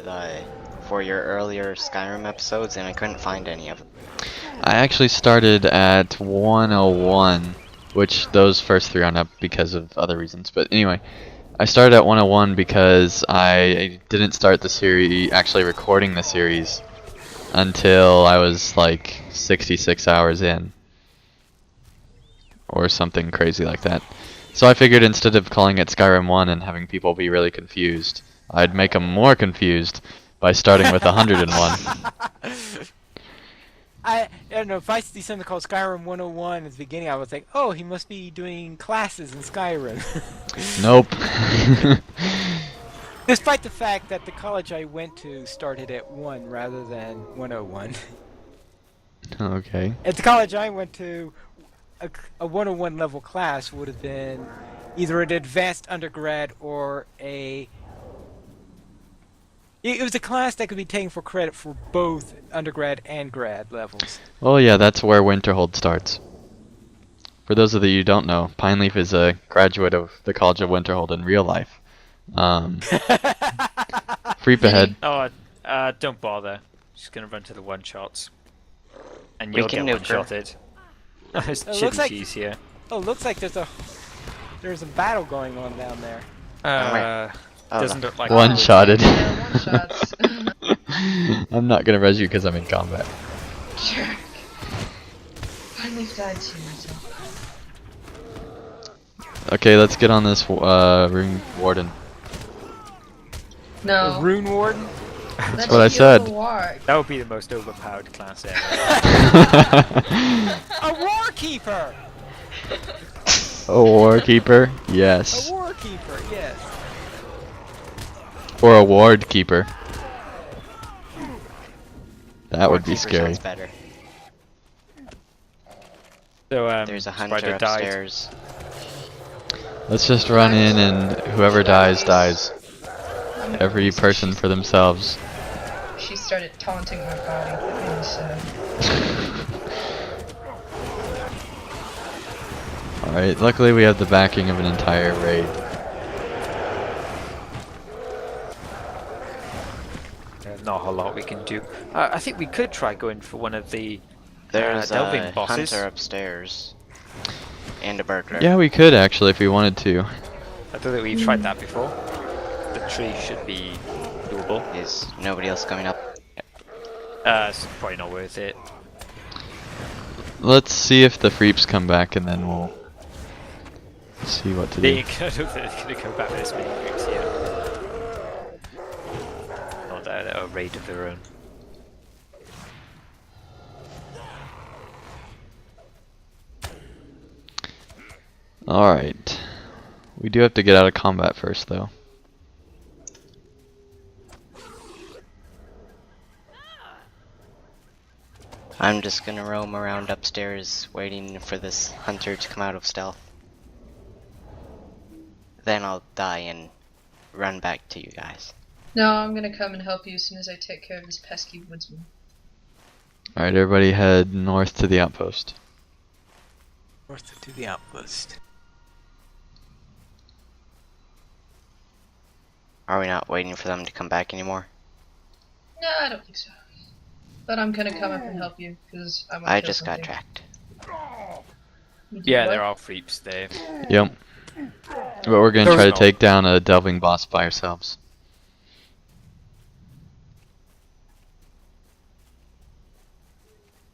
Speaker 4: your earlier Skyrim episodes and I couldn't find any of them.
Speaker 1: I actually started at 101, which those first three aren't up because of other reasons. But anyway, I started at 101 because I didn't start the series, actually recording the series, until I was like 66 hours in. Or something crazy like that. So I figured instead of calling it Skyrim 1 and having people be really confused, I'd make them more confused by starting with 101.
Speaker 5: I don't know, if I see something called Skyrim 101 at the beginning, I would think, oh, he must be doing classes in Skyrim.
Speaker 1: Nope.
Speaker 5: Despite the fact that the college I went to started at 1 rather than 101.
Speaker 1: Okay.
Speaker 5: At the college I went to, a 101 level class would have been either an advanced undergrad or a... It was a class that could be taken for credit for both undergrad and grad levels.
Speaker 1: Well, yeah, that's where Winterhold starts. For those of you who don't know, Pineleaf is a graduate of the College of Winterhold in real life. Freep ahead.
Speaker 3: Oh, don't bother. Just gonna run to the one-shots. And
Speaker 4: We
Speaker 3: you'll
Speaker 4: can
Speaker 3: get
Speaker 4: nuke her.
Speaker 3: one-shotted. It's
Speaker 5: It
Speaker 3: chili
Speaker 5: looks like-
Speaker 3: cheese here.
Speaker 5: Oh, looks like there's a battle going on down there.
Speaker 4: Oh,
Speaker 3: Doesn't look like
Speaker 1: One-shotted.
Speaker 2: Yeah, one shots.
Speaker 1: I'm not gonna res you because I'm in combat.
Speaker 2: Jerk. Finally died to myself.
Speaker 1: Okay, let's get on this rune warden.
Speaker 2: No.
Speaker 5: The Rune Warden?
Speaker 2: That's
Speaker 1: what I said.
Speaker 3: That would be the most overpowered class ever.
Speaker 5: A Warkeeper!
Speaker 1: A warkeeper?
Speaker 5: A
Speaker 1: Yes.
Speaker 5: Warkeeper, yes.
Speaker 1: Or a ward keeper. That would be
Speaker 4: Keeper
Speaker 1: scary.
Speaker 4: sounds better.
Speaker 3: So
Speaker 4: There's a
Speaker 3: Spider
Speaker 4: hunter
Speaker 3: died.
Speaker 4: upstairs.
Speaker 1: Let's just run in and whoever dies, dies. Every
Speaker 2: So
Speaker 1: person for themselves.
Speaker 2: She started taunting my body. That made me sad.
Speaker 1: Alright, luckily we have the backing of an entire raid.
Speaker 3: Not a whole lot we can do. I think we could try going for one of the
Speaker 4: There's
Speaker 3: delving
Speaker 4: a
Speaker 3: bosses.
Speaker 4: hunter upstairs. And a burglar.
Speaker 1: Yeah, we could actually if we wanted to.
Speaker 3: I don't think we've tried that before. The tree should be doable.
Speaker 4: Is nobody else coming up?
Speaker 3: It's probably not worth it.
Speaker 1: Let's see if the Freeps come back and then we'll see what to
Speaker 3: They
Speaker 1: do.
Speaker 3: I don't think they're going to come back with this many groups here. Not that a raid of their own.
Speaker 1: Alright. We do have to get out of combat first though.
Speaker 4: I'm just gonna roam around upstairs waiting for this hunter to come out of stealth. Then I'll die and run back to you guys.
Speaker 2: No, I'm gonna come and help you as soon as I take care of this pesky woodsman.
Speaker 1: Alright, everybody head north to the outpost.
Speaker 5: North to the outpost.
Speaker 4: Are we not waiting for them to come back anymore?
Speaker 2: No, I don't think so. But I'm gonna come up and help you, because I want to
Speaker 4: I
Speaker 2: kill
Speaker 4: just got
Speaker 2: something.
Speaker 4: tracked.
Speaker 2: You did
Speaker 3: Yeah,
Speaker 2: what?
Speaker 3: there are creeps there.
Speaker 1: Yep. But we're gonna try to take down a delving boss by ourselves.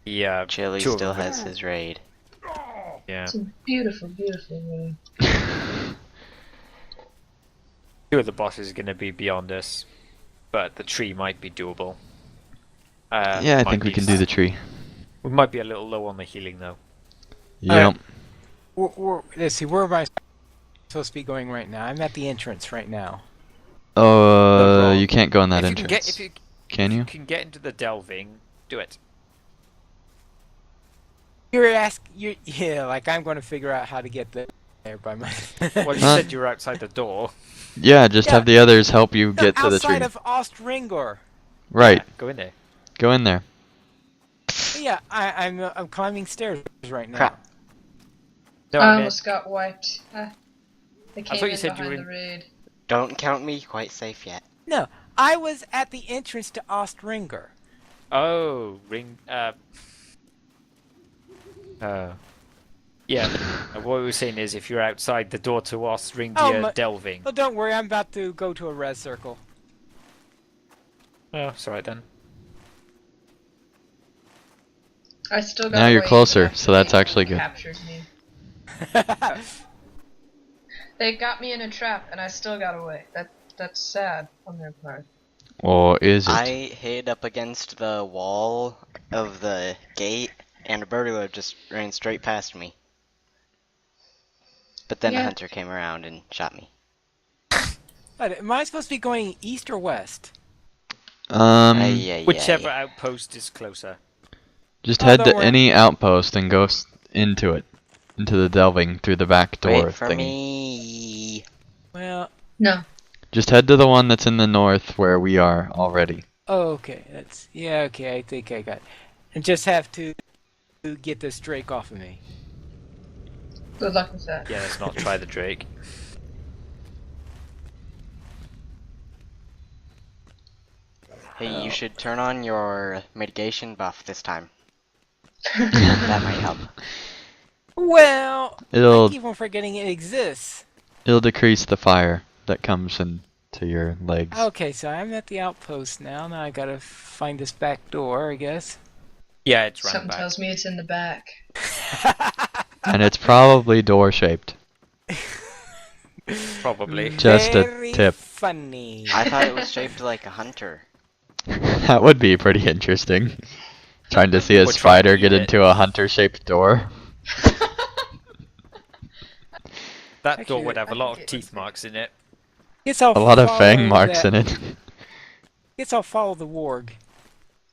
Speaker 3: Yeah,
Speaker 4: Chili
Speaker 3: two of
Speaker 4: still
Speaker 3: them.
Speaker 4: has his raid.
Speaker 3: Yeah,
Speaker 2: It's a beautiful, beautiful room.
Speaker 3: two of the bosses are going to be beyond us, but the tree might be doable.
Speaker 1: Yeah, I
Speaker 3: might
Speaker 1: think we
Speaker 3: be
Speaker 1: can do the tree.
Speaker 3: We might be a little low on the healing though.
Speaker 1: Yep.
Speaker 5: Let's see, where am I supposed to be going right now? I'm at the entrance right now.
Speaker 1: Oh, you can't go in that
Speaker 3: If you can
Speaker 1: entrance.
Speaker 3: get, if you,
Speaker 1: Can
Speaker 3: if
Speaker 1: you?
Speaker 3: you can get into the delving, do it.
Speaker 5: Yeah, like I'm going to figure out how to get there by my.
Speaker 3: Well, you
Speaker 1: Huh?
Speaker 3: said you were outside the door.
Speaker 1: Yeah, just
Speaker 5: Yeah.
Speaker 1: have the others help you get to the tree.
Speaker 5: outside of Ostringor.
Speaker 1: Right.
Speaker 3: Yeah, go in there.
Speaker 1: Go in there.
Speaker 5: Yeah, I'm climbing stairs right now.
Speaker 4: Crap.
Speaker 3: No,
Speaker 2: I
Speaker 3: I meant,
Speaker 2: almost got wiped. They came
Speaker 3: thought you
Speaker 2: in
Speaker 3: said you
Speaker 2: behind
Speaker 3: were
Speaker 2: the
Speaker 3: in-
Speaker 2: raid.
Speaker 4: Don't count me quite safe yet.
Speaker 5: No, I was at the entrance to Ostringor.
Speaker 3: oh, ring. Yeah. What we were saying is, if you're outside the door to Ostringia
Speaker 5: Oh,
Speaker 3: delving.
Speaker 5: Well, don't worry, I'm about to go to a res circle.
Speaker 3: Oh, it's alright then.
Speaker 2: I still got
Speaker 1: Now you're
Speaker 2: away
Speaker 1: closer,
Speaker 2: after
Speaker 1: so that's
Speaker 2: they
Speaker 1: actually good.
Speaker 2: Captured me. They got me in a trap, and I still got away. That's sad on their part.
Speaker 1: Or is it?
Speaker 4: I hid up against the wall of the gate, and a burglar just ran straight past me. But then the
Speaker 2: Yeah.
Speaker 4: hunter came around and shot me.
Speaker 5: But am I supposed to be going east or west?
Speaker 3: Whichever outpost is closer.
Speaker 1: Just
Speaker 5: Oh,
Speaker 1: head
Speaker 5: don't
Speaker 1: to
Speaker 5: worry.
Speaker 1: any outpost and go into it. Into the delving through the back door
Speaker 4: Wait for
Speaker 1: thingy.
Speaker 4: me.
Speaker 5: Well,
Speaker 2: No.
Speaker 1: Just head to the one that's in the north where we are already.
Speaker 5: oh, okay. Okay, I think I got it. And just have to get this Drake off of me.
Speaker 2: Good luck with that.
Speaker 3: Yeah, let's not try the Drake.
Speaker 4: Hey, you should turn on your mitigation buff this time. That might help.
Speaker 5: Well,
Speaker 1: It'll
Speaker 5: I keep on forgetting it exists.
Speaker 1: it'll decrease the fire that comes into your legs.
Speaker 5: Okay, so I'm at the outpost now. Now I gotta find this back door, I guess.
Speaker 3: Yeah, it's round
Speaker 2: Something
Speaker 3: back.
Speaker 2: tells me it's in the back.
Speaker 1: And it's probably door shaped.
Speaker 3: Probably.
Speaker 1: Just a
Speaker 5: Very
Speaker 1: tip.
Speaker 5: funny.
Speaker 4: I thought it was shaped like a hunter.
Speaker 1: That would be pretty interesting. Trying to see a
Speaker 3: Or try to
Speaker 1: spider
Speaker 3: eat
Speaker 1: get
Speaker 3: it.
Speaker 1: into a hunter shaped door.
Speaker 3: That
Speaker 5: Actually,
Speaker 3: door would have
Speaker 2: I
Speaker 3: a lot
Speaker 2: think
Speaker 3: of
Speaker 2: it
Speaker 3: teeth
Speaker 2: was-
Speaker 3: marks in it.
Speaker 5: Guess I'll
Speaker 1: A lot of
Speaker 5: follow
Speaker 1: fang marks
Speaker 5: that-
Speaker 1: in it.
Speaker 5: Guess I'll follow the warg.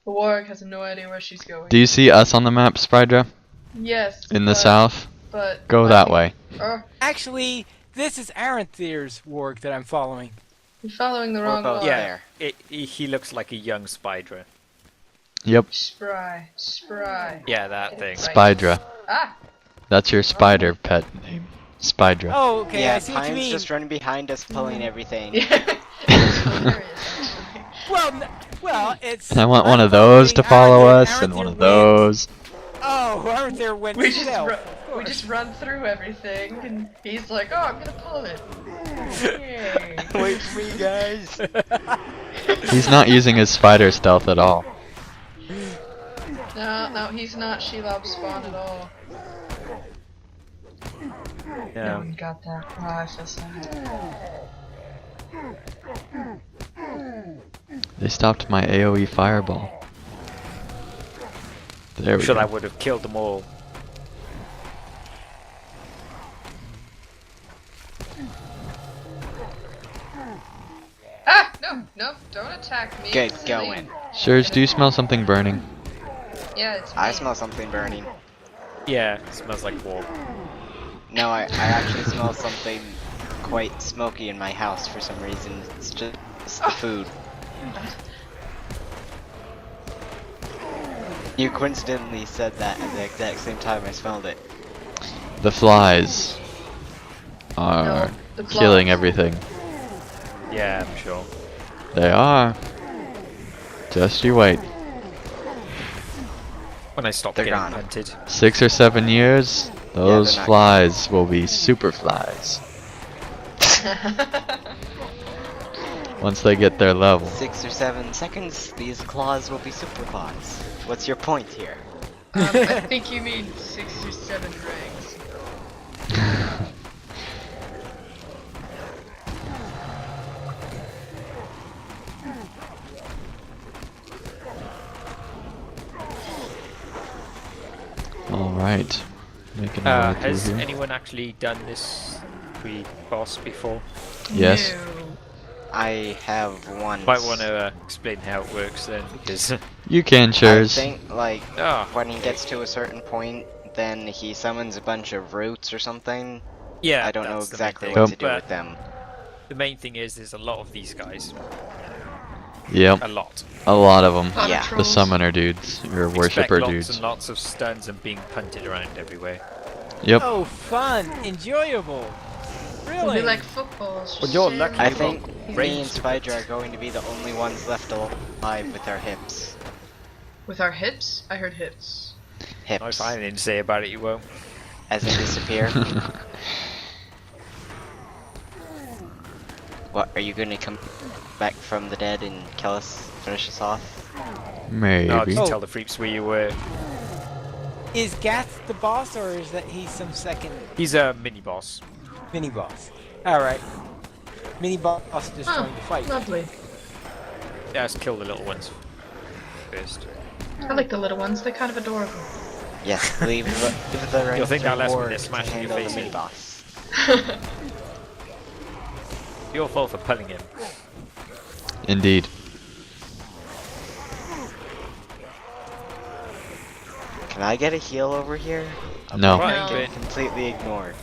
Speaker 2: The warg has no idea where she's going.
Speaker 1: Do you see us on the map, Spydra?
Speaker 2: Yes.
Speaker 1: In the
Speaker 2: but-
Speaker 1: south?
Speaker 2: But
Speaker 1: Go that way.
Speaker 5: Actually, this is Aranthir's warg that I'm following.
Speaker 2: You're following the
Speaker 4: We're
Speaker 2: wrong
Speaker 4: both
Speaker 2: one.
Speaker 3: Yeah,
Speaker 4: there.
Speaker 3: he looks like a young Spydra.
Speaker 1: Yep,
Speaker 2: Spry.
Speaker 3: Yeah, that thing.
Speaker 1: Spydra.
Speaker 2: Ah!
Speaker 1: That's your spider pet name. Spydra.
Speaker 5: Oh, okay,
Speaker 4: yeah,
Speaker 5: I see what you
Speaker 4: Pine's
Speaker 5: mean.
Speaker 4: just running behind us, pulling everything.
Speaker 2: Yeah. It's hilarious, actually.
Speaker 5: Well, it's.
Speaker 1: I want
Speaker 5: I'm
Speaker 1: one of those to follow
Speaker 5: Aranthir,
Speaker 1: us, and one of
Speaker 5: Aranthir
Speaker 1: those.
Speaker 5: wins. Oh, Aranthir went
Speaker 2: We just,
Speaker 5: stealth.
Speaker 2: we just run through everything, and he's like, oh, I'm gonna pull it. Yay.
Speaker 4: Wait for me, guys.
Speaker 1: He's not using his spider stealth at all.
Speaker 2: No, he's not Shelob spawn at all. No
Speaker 3: Yeah.
Speaker 2: one got that. Oh, I feel sad.
Speaker 1: They stopped my AoE fireball. There
Speaker 3: I'm
Speaker 1: we
Speaker 3: sure
Speaker 1: go.
Speaker 3: that would have killed them all.
Speaker 2: Ah! No, don't attack me.
Speaker 4: Get
Speaker 2: silly.
Speaker 4: going.
Speaker 1: Surge, do you smell something burning?
Speaker 2: Yeah, it's me.
Speaker 4: I smell something burning.
Speaker 3: Yeah, it smells like war.
Speaker 4: No, I actually smell something quite smoky in my house for some reason. It's just the food. You coincidentally said that at the exact same time I smelled it.
Speaker 1: The flies are
Speaker 2: No, the
Speaker 1: killing
Speaker 2: claws.
Speaker 1: everything.
Speaker 3: Yeah, I'm sure.
Speaker 1: They are. Just you wait.
Speaker 3: When I stop
Speaker 4: They're
Speaker 3: getting
Speaker 4: gone.
Speaker 3: hunted.
Speaker 1: 6 or 7 years, those
Speaker 4: they're not
Speaker 1: flies will be super flies. Once they get their level.
Speaker 4: 6 or 7 seconds, these claws will be super claws. What's your point here?
Speaker 2: I think you mean 6 or 7 ranks.
Speaker 1: Alright. Making our way through
Speaker 3: Has
Speaker 1: here.
Speaker 3: anyone actually done this pre-boss before?
Speaker 1: Yes.
Speaker 2: No.
Speaker 4: I have one.
Speaker 3: Might want to explain how it works then, because
Speaker 1: You can,
Speaker 4: I
Speaker 1: Shurs.
Speaker 4: think, like,
Speaker 3: Ah,
Speaker 4: when he gets to a certain point, then he summons a bunch of roots or something.
Speaker 3: yeah,
Speaker 4: I don't know
Speaker 3: that's the main
Speaker 4: exactly
Speaker 3: thing.
Speaker 4: what to do
Speaker 3: But
Speaker 4: with them.
Speaker 3: the main thing is there's a lot of these guys,
Speaker 1: Yep.
Speaker 3: a lot.
Speaker 1: A lot of them.
Speaker 2: Lot of
Speaker 4: Yeah.
Speaker 1: The
Speaker 2: trolls.
Speaker 1: summoner dudes, or
Speaker 3: Expect
Speaker 1: worshipper
Speaker 3: lots
Speaker 1: dudes.
Speaker 3: and lots of stuns and being punted around everywhere.
Speaker 1: Yep.
Speaker 5: Oh, fun, enjoyable.
Speaker 2: We'll
Speaker 5: Really?
Speaker 2: be like footballs.
Speaker 3: Well, you're
Speaker 2: just
Speaker 3: lucky.
Speaker 4: I
Speaker 3: You've
Speaker 4: think
Speaker 3: got
Speaker 4: me
Speaker 3: range
Speaker 4: and
Speaker 3: to
Speaker 4: Spider are going to be the only ones left alive with our hips.
Speaker 2: With our hips? I heard hips.
Speaker 3: If
Speaker 4: Hips.
Speaker 3: I didn't say about it, you won't.
Speaker 4: As in disappear. What, are you gonna come back from the dead and kill us, finish us off?
Speaker 1: Maybe.
Speaker 3: No, just
Speaker 5: Oh.
Speaker 3: tell the freaks where you were.
Speaker 5: Is Gath the boss, or is that he's some second
Speaker 3: He's a mini boss.
Speaker 5: mini boss? Alright. Mini boss just
Speaker 2: Oh,
Speaker 5: trying to fight.
Speaker 2: lovely.
Speaker 3: Yeah, let's kill the little ones first.
Speaker 2: I like the little ones. They're kind of adorable.
Speaker 4: Yes, leave the rest
Speaker 3: You'll think that last one
Speaker 4: reward
Speaker 3: they're
Speaker 4: to
Speaker 3: smashing your
Speaker 4: handle the
Speaker 3: face
Speaker 4: mini
Speaker 3: in.
Speaker 4: boss.
Speaker 3: Your fault for pulling him.
Speaker 1: Indeed.
Speaker 4: Can I get a heal over here? I'm
Speaker 1: No.
Speaker 3: Right,
Speaker 2: No.
Speaker 3: good.
Speaker 4: completely ignored.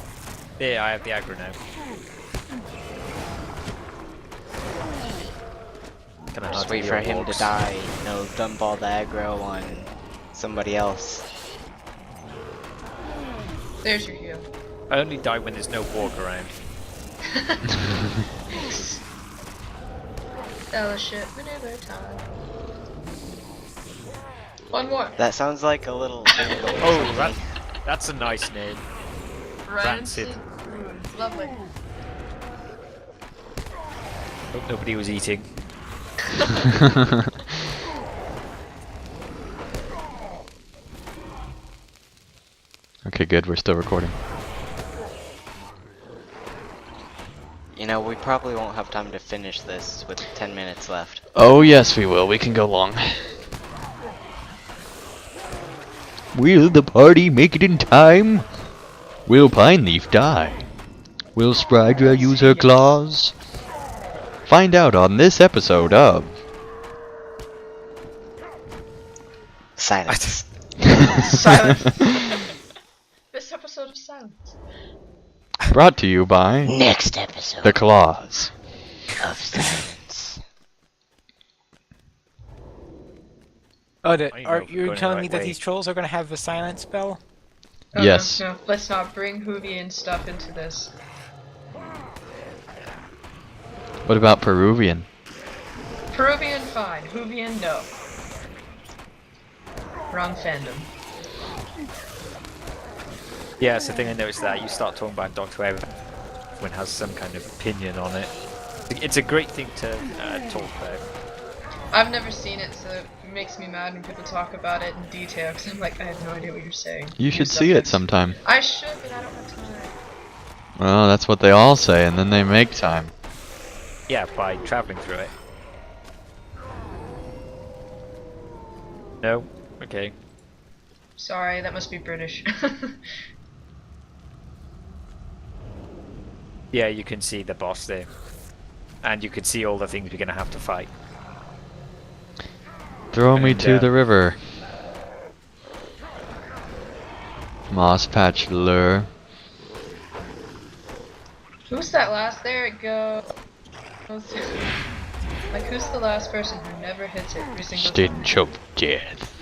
Speaker 3: There, I have the aggro now. Can I
Speaker 4: Just
Speaker 3: not
Speaker 4: wait
Speaker 3: do
Speaker 4: for
Speaker 3: your
Speaker 4: him to
Speaker 3: wargs?
Speaker 4: die. No, dumbball the aggro on somebody else.
Speaker 2: There's your heal.
Speaker 3: I only die when there's no walk around.
Speaker 2: Fellowship, maneuver time. One more.
Speaker 4: That sounds like a little bingo. or
Speaker 3: Oh,
Speaker 4: something.
Speaker 3: that's a nice name.
Speaker 2: Rancid.
Speaker 3: Rancid.
Speaker 2: Lovely.
Speaker 3: Hope nobody was eating.
Speaker 1: Okay, good. We're still recording.
Speaker 4: You know, we probably won't have time to finish this with 10 minutes left.
Speaker 1: Oh, yes, we will. We can go long. Will the party make it in time? Will Pine Leaf die? Will Sprydra use her claws? Find out on this episode of
Speaker 4: Silence.
Speaker 2: Silence. This episode of silence.
Speaker 1: Brought to you by
Speaker 4: Next episode
Speaker 1: the Claws.
Speaker 4: of Silence.
Speaker 5: Oh,
Speaker 3: I know
Speaker 5: are
Speaker 3: if we're
Speaker 5: you
Speaker 3: going the
Speaker 5: telling
Speaker 3: right
Speaker 5: me that
Speaker 3: way.
Speaker 5: these trolls are going to have a silent spell?
Speaker 2: Oh,
Speaker 1: Yes.
Speaker 2: No, let's not bring Hoovian stuff into this.
Speaker 1: What about Peruvian?
Speaker 2: Peruvian, fine. Hoovian, no. Wrong fandom.
Speaker 3: Yeah, it's the thing I noticed that you start talking about Doctor Who, everyone has some kind of opinion on it. It's a great thing to talk about.
Speaker 2: I've never seen it, so it makes me mad when people talk about it in detail, because I'm like, I have no idea what you're saying.
Speaker 1: You
Speaker 2: New
Speaker 1: should see it
Speaker 2: subjects.
Speaker 1: sometime.
Speaker 2: I should, but I don't have time.
Speaker 1: Well, that's what they all say, and then they make time.
Speaker 3: Yeah, by traveling through it. No? Okay.
Speaker 2: Sorry, that must be British.
Speaker 3: Yeah, you can see the boss there. And you can see all the things we're going to have to fight.
Speaker 1: Throw me
Speaker 3: And,
Speaker 1: to the river. Moss patch lure.
Speaker 2: Who's that last? There it goes. Like, who's the last person who never hits it every single time?
Speaker 1: Stench of death.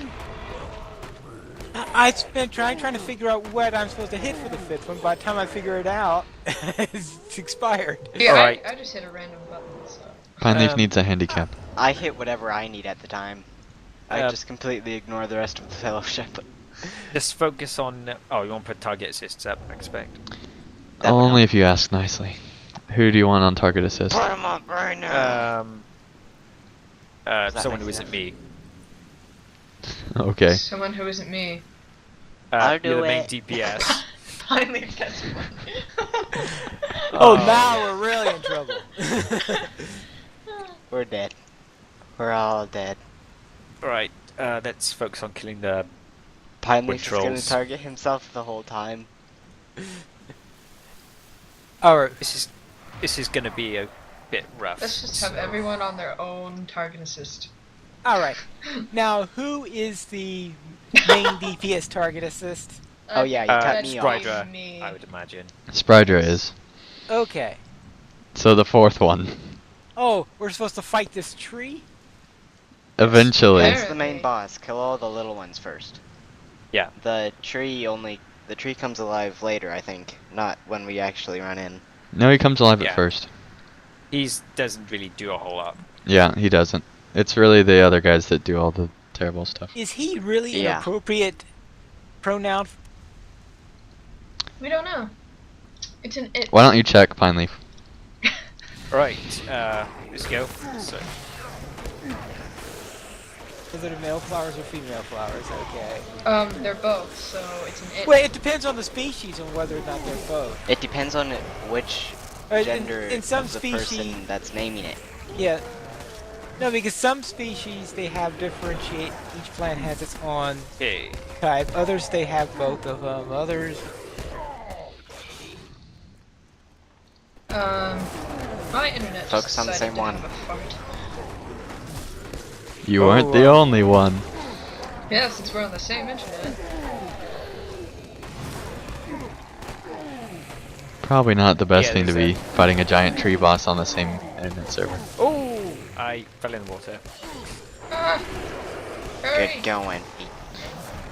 Speaker 5: I've been trying to figure out what I'm supposed to hit for the 5th one. By the time I figure it out, it's expired.
Speaker 2: Yeah,
Speaker 3: Alright.
Speaker 2: I just hit a random button, so.
Speaker 1: Pineleaf
Speaker 5: Um,
Speaker 1: needs a handicap.
Speaker 4: I hit whatever I need at the time. I
Speaker 3: Yeah.
Speaker 4: just completely ignore the rest of the fellowship.
Speaker 3: Just focus on... oh, you want to put target assists up, I expect.
Speaker 4: That would
Speaker 1: Only
Speaker 4: help.
Speaker 1: if you ask nicely. Who do you want on target assist?
Speaker 4: Put 'em up right now.
Speaker 3: Someone
Speaker 4: that
Speaker 3: who
Speaker 4: nice
Speaker 3: isn't
Speaker 4: enough?
Speaker 3: me.
Speaker 1: Okay.
Speaker 2: Someone who isn't me.
Speaker 4: I'll
Speaker 3: You're
Speaker 4: do
Speaker 3: the main
Speaker 4: it.
Speaker 3: DPS.
Speaker 2: Finally gets one.
Speaker 5: Oh, now we're really in trouble.
Speaker 4: We're dead. We're all dead.
Speaker 3: Right, let's focus on killing the...
Speaker 4: Pineleaf is gonna
Speaker 3: trolls.
Speaker 4: target himself the whole time.
Speaker 5: Alright,
Speaker 3: This is going to be a bit rough.
Speaker 2: Let's just have
Speaker 3: so-
Speaker 2: everyone on their own target assist.
Speaker 5: alright. Now, who is the main DPS target assist?
Speaker 4: Oh, yeah, you cut
Speaker 2: that'd
Speaker 4: me
Speaker 2: be
Speaker 4: off.
Speaker 3: Sprydra,
Speaker 2: me.
Speaker 3: I would imagine.
Speaker 1: Sprydra is.
Speaker 5: Okay.
Speaker 1: So the 4th one.
Speaker 5: Oh, we're supposed to fight this tree?
Speaker 1: Eventually.
Speaker 2: Yeah.
Speaker 4: That's the main boss. Kill all the little ones first.
Speaker 3: Yeah.
Speaker 4: The tree comes alive later, I think. Not when we actually run in.
Speaker 1: No, he comes alive
Speaker 3: Yeah.
Speaker 1: at first.
Speaker 3: He doesn't really do a whole lot.
Speaker 1: Yeah, he doesn't. It's really the other guys that do all the terrible stuff.
Speaker 5: Is he really an
Speaker 4: Yeah.
Speaker 5: appropriate pronoun?
Speaker 2: We don't know. It's an it.
Speaker 1: Why don't you check, Pineleaf?
Speaker 3: Right, let's go. So,
Speaker 5: Is it male flowers or female flowers? Okay.
Speaker 2: They're both, so it's an it.
Speaker 5: Well, it depends on the species on whether or not they're both.
Speaker 4: It depends on which gender
Speaker 5: in some
Speaker 4: of the
Speaker 5: species,
Speaker 4: person that's naming it.
Speaker 5: yeah. No, because some species they have differentiate. Each plant has its own
Speaker 3: okay.
Speaker 5: type. Others they have both of them. Others.
Speaker 2: My internet just
Speaker 4: Focus on the
Speaker 2: decided
Speaker 4: same
Speaker 2: to
Speaker 4: one.
Speaker 2: have a fart.
Speaker 1: You weren't the only one.
Speaker 2: Yeah, since we're on the same internet.
Speaker 1: Probably not the best
Speaker 3: Yeah,
Speaker 1: thing to
Speaker 3: there's
Speaker 1: be fighting a giant tree boss on the same internet server.
Speaker 3: Oh! I fell in the water.
Speaker 2: Ah! Hurry!
Speaker 4: Good going.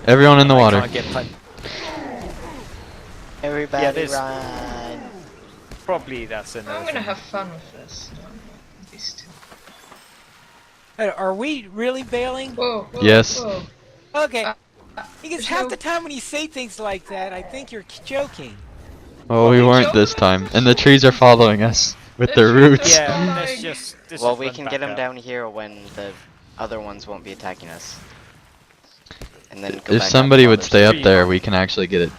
Speaker 1: Everyone in the
Speaker 3: I
Speaker 1: water.
Speaker 3: can't get
Speaker 4: Everybody
Speaker 3: Yeah, there's-
Speaker 4: run.
Speaker 3: Probably that's another
Speaker 2: I'm gonna
Speaker 3: thing.
Speaker 2: have fun with this. At least.
Speaker 5: Are we really bailing?
Speaker 2: Whoa, whoa,
Speaker 1: Yes.
Speaker 2: whoa.
Speaker 5: Okay.
Speaker 2: Uh,
Speaker 5: Because
Speaker 2: there's
Speaker 5: half
Speaker 2: no-
Speaker 5: the time when you say things like that, I think you're joking.
Speaker 1: Oh, we
Speaker 2: we
Speaker 1: weren't
Speaker 2: don't
Speaker 1: this
Speaker 2: know
Speaker 1: time.
Speaker 2: this
Speaker 1: And the
Speaker 2: shit.
Speaker 1: trees are following us with their
Speaker 2: The trees are-
Speaker 1: roots.
Speaker 3: Yeah,
Speaker 2: Flying.
Speaker 3: let's just
Speaker 4: Well, we
Speaker 3: run
Speaker 4: can
Speaker 3: back
Speaker 4: get them
Speaker 3: up.
Speaker 4: down here when the other ones won't be attacking us. And then go back
Speaker 1: If
Speaker 4: up
Speaker 1: somebody
Speaker 4: to
Speaker 1: would
Speaker 4: others.
Speaker 1: stay up
Speaker 3: Tree.
Speaker 1: there, we can actually get it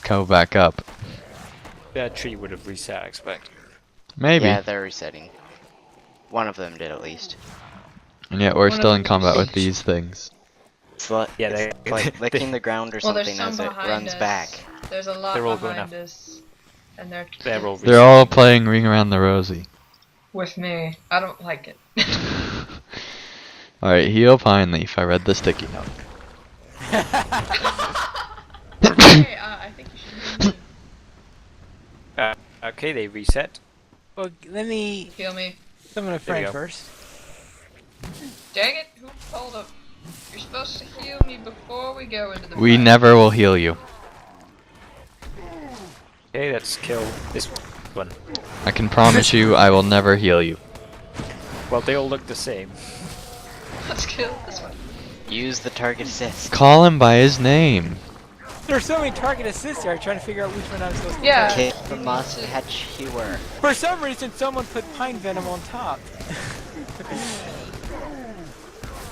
Speaker 1: go back up.
Speaker 3: That tree would have reset, I expect.
Speaker 1: Maybe.
Speaker 4: Yeah, they're resetting. One of them did at least.
Speaker 1: And yet we're
Speaker 2: One
Speaker 1: still
Speaker 2: of
Speaker 1: in
Speaker 2: them
Speaker 1: combat with
Speaker 2: each.
Speaker 1: these things.
Speaker 4: It's, li-
Speaker 3: Yeah,
Speaker 4: it's
Speaker 3: they-
Speaker 4: like licking the ground or
Speaker 2: Well, there's
Speaker 4: something
Speaker 2: some
Speaker 4: as it
Speaker 2: behind
Speaker 4: runs
Speaker 2: us.
Speaker 4: back.
Speaker 2: There's a lot
Speaker 3: They're all going
Speaker 2: behind
Speaker 3: up.
Speaker 2: us. And they're
Speaker 3: They're all
Speaker 1: They're all playing Ring Around the Rosie.
Speaker 2: with me. I don't like it.
Speaker 1: Alright, heal Pineleaf. I read the sticky note.
Speaker 2: Okay, I think you should heal me.
Speaker 3: Okay, they reset.
Speaker 5: Well, let me
Speaker 2: Heal me.
Speaker 5: summon a
Speaker 3: There we
Speaker 5: friend
Speaker 3: go.
Speaker 5: first.
Speaker 2: Dang it! Hold up. You're supposed to heal me before we go into the
Speaker 1: We
Speaker 2: fight.
Speaker 1: never will heal you.
Speaker 3: Okay, let's kill this one.
Speaker 1: I can promise you I will never heal you.
Speaker 3: Well, they all look the same.
Speaker 2: Let's kill this one.
Speaker 4: Use the target assist.
Speaker 1: Call him by his name.
Speaker 5: There's so many target assists here. I'm trying to figure out which one I'm supposed to
Speaker 2: Yeah.
Speaker 5: target.
Speaker 4: Kick the mustache hewer.
Speaker 5: For some reason, someone put pine venom on top.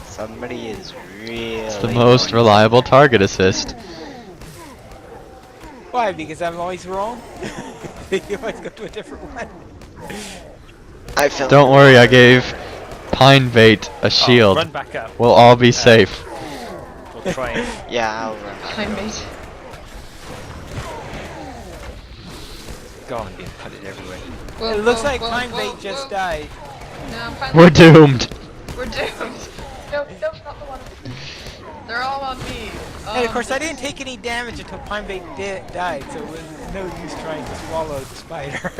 Speaker 4: Somebody is really.
Speaker 1: It's the most
Speaker 4: going-
Speaker 1: reliable target assist.
Speaker 5: Why? Because I'm always wrong? You always go to a different one.
Speaker 4: I feel.
Speaker 1: Don't worry, I gave Pine Bait a
Speaker 3: Oh,
Speaker 1: shield.
Speaker 3: run back up.
Speaker 1: We'll all be safe.
Speaker 3: We'll try and...
Speaker 4: Yeah, I'll run.
Speaker 2: Time mate.
Speaker 3: God, I'm being putted everywhere.
Speaker 2: Whoa,
Speaker 5: It looks
Speaker 2: whoa,
Speaker 5: like
Speaker 2: whoa,
Speaker 5: pine
Speaker 2: whoa,
Speaker 5: bait just
Speaker 2: whoa.
Speaker 5: died.
Speaker 2: No, Pine
Speaker 1: We're
Speaker 2: Bait-
Speaker 1: doomed.
Speaker 2: We're doomed. No, no, not the one. They're all on me.
Speaker 5: And of course, I didn't take any damage until pine bait died, so it was no use trying to swallow the spider.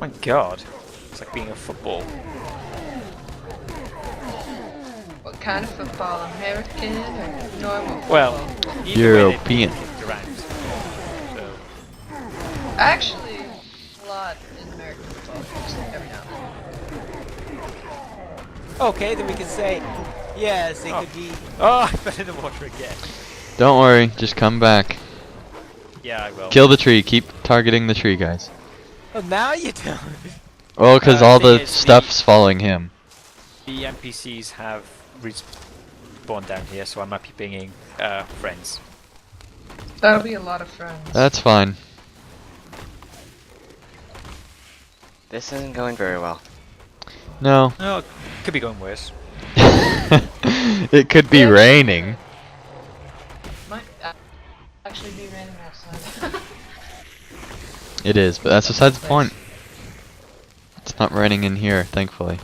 Speaker 3: My God. It's like being a football.
Speaker 2: What kind of football? American or normal?
Speaker 3: Well,
Speaker 2: football?
Speaker 3: either way, they've
Speaker 1: European.
Speaker 3: been kicked around. So,
Speaker 2: Actually, a lot in American football, just every now and then.
Speaker 5: Okay, then we can say, yes, it
Speaker 3: Oh.
Speaker 5: could be.
Speaker 3: oh, I fell in the water again.
Speaker 1: Don't worry, just come back.
Speaker 3: Yeah, I will.
Speaker 1: Kill the tree. Keep targeting the tree, guys.
Speaker 5: Oh, now you don't.
Speaker 1: Well, because all
Speaker 3: thing
Speaker 1: the
Speaker 3: is,
Speaker 1: stuff's following him.
Speaker 3: The NPCs have respawned down here, so I might be bringing friends.
Speaker 2: That'll be a lot of friends.
Speaker 1: That's fine.
Speaker 4: This isn't going very well.
Speaker 1: No.
Speaker 3: Oh, could be going worse.
Speaker 1: It could be raining.
Speaker 2: Might actually be raining outside.
Speaker 1: It is, but that's besides the point. It's not raining in here, thankfully.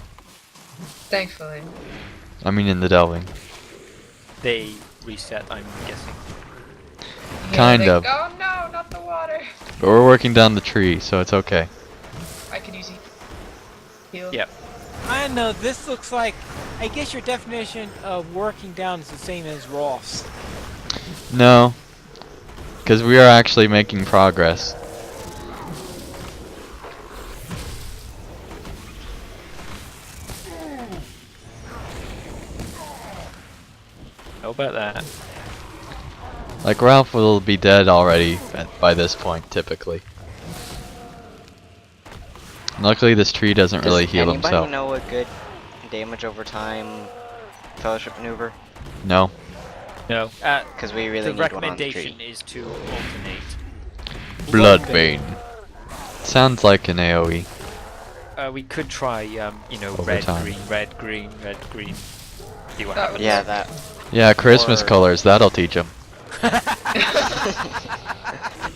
Speaker 2: Thankfully.
Speaker 1: I mean in the delving.
Speaker 3: They reset, I'm guessing.
Speaker 1: Kind
Speaker 2: Here
Speaker 1: of.
Speaker 2: they go. No, not the water.
Speaker 1: But we're working down the tree, so it's okay.
Speaker 2: I could use heal.
Speaker 3: Yep.
Speaker 5: I know, this looks like. I guess your definition of working down is the same as Ross.
Speaker 1: No. Because we are actually making progress.
Speaker 3: How about that?
Speaker 1: Like, Ralph will be dead already by this point, typically. Luckily, this tree doesn't really heal
Speaker 4: Does anybody
Speaker 1: himself.
Speaker 4: know a good damage over time fellowship maneuver?
Speaker 1: No.
Speaker 3: No.
Speaker 4: Because we really
Speaker 3: The
Speaker 4: need one on the
Speaker 3: recommendation
Speaker 4: tree.
Speaker 3: is to alternate.
Speaker 1: Bloodbane. Sounds like an AoE.
Speaker 3: We could try, you know,
Speaker 1: Over
Speaker 3: red,
Speaker 1: time.
Speaker 3: green, red, green, red, green. See what
Speaker 2: That
Speaker 3: happens.
Speaker 4: Yeah, that.
Speaker 1: Yeah, Christmas
Speaker 4: Or-
Speaker 1: colors, that'll teach him.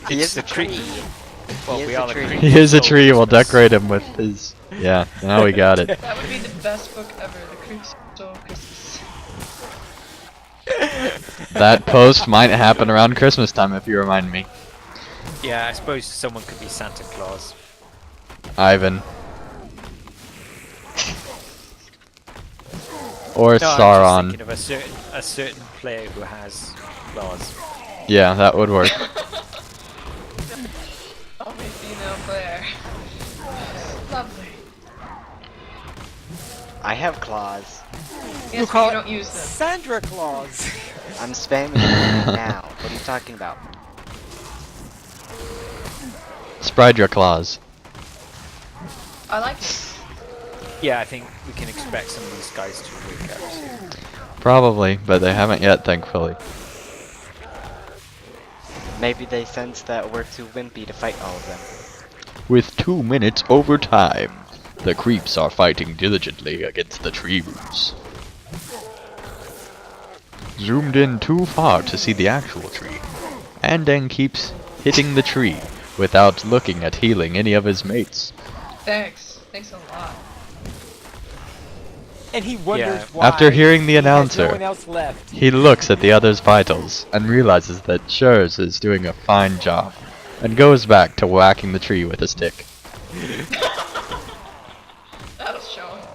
Speaker 4: He
Speaker 3: It's
Speaker 4: is a
Speaker 3: the tree.
Speaker 4: tree.
Speaker 3: Well,
Speaker 4: He
Speaker 3: we
Speaker 4: is a
Speaker 3: are the
Speaker 4: tree.
Speaker 3: green.
Speaker 1: He is a
Speaker 3: soul
Speaker 1: tree, we'll
Speaker 3: Christmas.
Speaker 1: decorate him with his... Yeah, now we got it.
Speaker 2: That would be the best book ever. The Crystal Christmas.
Speaker 1: That post might happen around Christmas time if you remind me.
Speaker 3: Yeah, I suppose someone could be Santa Claus.
Speaker 1: Ivan. Or
Speaker 3: No, I'm just
Speaker 1: Sauron.
Speaker 3: thinking of a certain player who has claws.
Speaker 1: Yeah, that would work.
Speaker 2: Only female player. Lovely.
Speaker 4: I have claws.
Speaker 2: Yes,
Speaker 5: call
Speaker 2: but you
Speaker 5: it
Speaker 2: don't use them.
Speaker 5: Sandra Claus.
Speaker 4: I'm spamming them right now. What are you talking about?
Speaker 1: Spride claws.
Speaker 2: I like it.
Speaker 3: Yeah, I think we can expect some of these guys to wake up soon.
Speaker 1: Probably, but they haven't yet, thankfully.
Speaker 4: Maybe they sense that we're too wimpy to fight all of them.
Speaker 1: With 2 minutes overtime, the creeps are fighting diligently against the tree roots. Zoomed in too far to see the actual tree. Andang keeps hitting the tree without looking at healing any of his mates.
Speaker 2: Thanks. Thanks a lot.
Speaker 5: And he wonders
Speaker 3: Yeah.
Speaker 5: why.
Speaker 1: After hearing the
Speaker 5: he has
Speaker 1: announcer,
Speaker 5: no one else left.
Speaker 1: he looks at the other's vitals and realizes that Schurz is doing a fine job, and goes back to whacking the tree with a stick.
Speaker 2: That'll show him.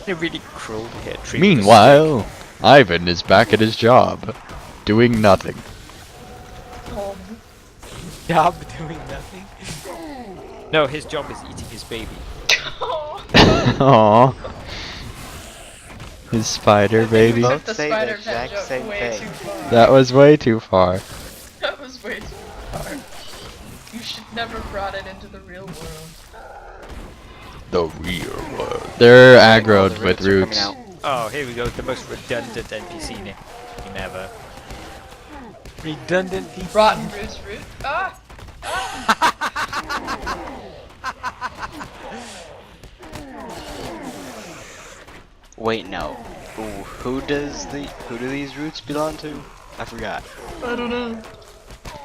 Speaker 3: They're really cruel to hit a tree with a stick.
Speaker 1: Meanwhile, Ivan is back at his job, doing nothing.
Speaker 2: Oh.
Speaker 5: Job doing nothing.
Speaker 3: No, his job is eating his baby.
Speaker 1: Aww. His spider baby.
Speaker 2: Took
Speaker 4: Both
Speaker 2: the
Speaker 4: say the
Speaker 2: spider
Speaker 4: exact
Speaker 2: pen joke
Speaker 4: same
Speaker 2: way
Speaker 4: thing.
Speaker 2: too far.
Speaker 1: That was way too far.
Speaker 2: That was way too far. You should never brought it into the real world.
Speaker 1: The real world. They're
Speaker 4: All
Speaker 1: aggroed
Speaker 4: the
Speaker 1: with
Speaker 4: roots are coming
Speaker 1: roots.
Speaker 4: out.
Speaker 3: Oh, here we go, the most redundant NPC name ever.
Speaker 5: Redundant people.
Speaker 2: Rotten roots root. Ah!
Speaker 4: Wait, no. Ooh, who do these roots belong to? I forgot.
Speaker 2: I don't know.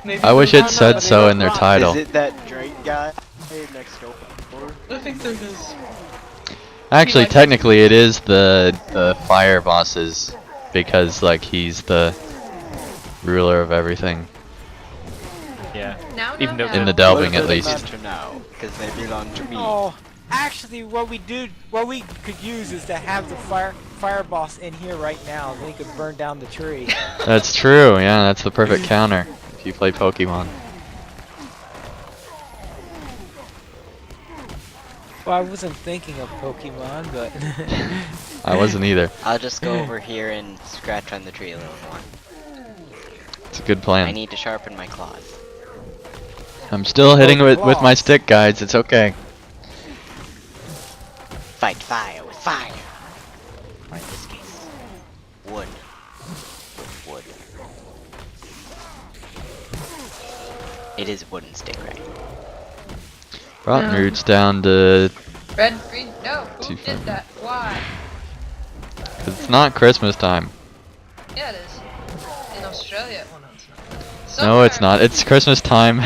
Speaker 2: Maybe
Speaker 1: I wish
Speaker 2: they're
Speaker 1: it said
Speaker 2: not-
Speaker 1: so in their title.
Speaker 4: Is it that Drake guy next door?
Speaker 2: I think there is.
Speaker 1: Actually,
Speaker 2: He might-
Speaker 1: technically, it is the fire bosses, because like he's the ruler of everything.
Speaker 3: Yeah.
Speaker 2: Now,
Speaker 3: Even though
Speaker 1: In the
Speaker 3: What
Speaker 1: delving,
Speaker 4: What
Speaker 1: at
Speaker 4: do they
Speaker 1: least.
Speaker 4: matter now? Because they belong to me.
Speaker 5: Oh, actually, what we could use is to have the fire boss in here right now. Then he could burn down the tree.
Speaker 1: That's true. Yeah, that's the perfect counter if you play Pokemon.
Speaker 5: Well, I wasn't thinking of Pokemon, but
Speaker 1: I wasn't either.
Speaker 4: I'll just go over here and scratch on the tree a little more.
Speaker 1: It's a good
Speaker 4: I
Speaker 1: plan.
Speaker 4: need to sharpen my claws.
Speaker 1: I'm still hitting
Speaker 5: the
Speaker 1: with my
Speaker 5: claws.
Speaker 1: stick, guys. It's okay.
Speaker 4: Fight fire with fire. Or in this case, wood. Wood. It is a wooden stick, right?
Speaker 1: Rotten
Speaker 2: No.
Speaker 1: roots down to.
Speaker 2: Red, green, no. Who
Speaker 1: Too
Speaker 2: did
Speaker 1: fun.
Speaker 2: that? Why?
Speaker 1: 'Cause it's not Christmas time.
Speaker 2: Yeah, it is. In Australia, well, no, it's not.
Speaker 1: No, it's
Speaker 2: Somewhere-
Speaker 1: not. It's Christmas time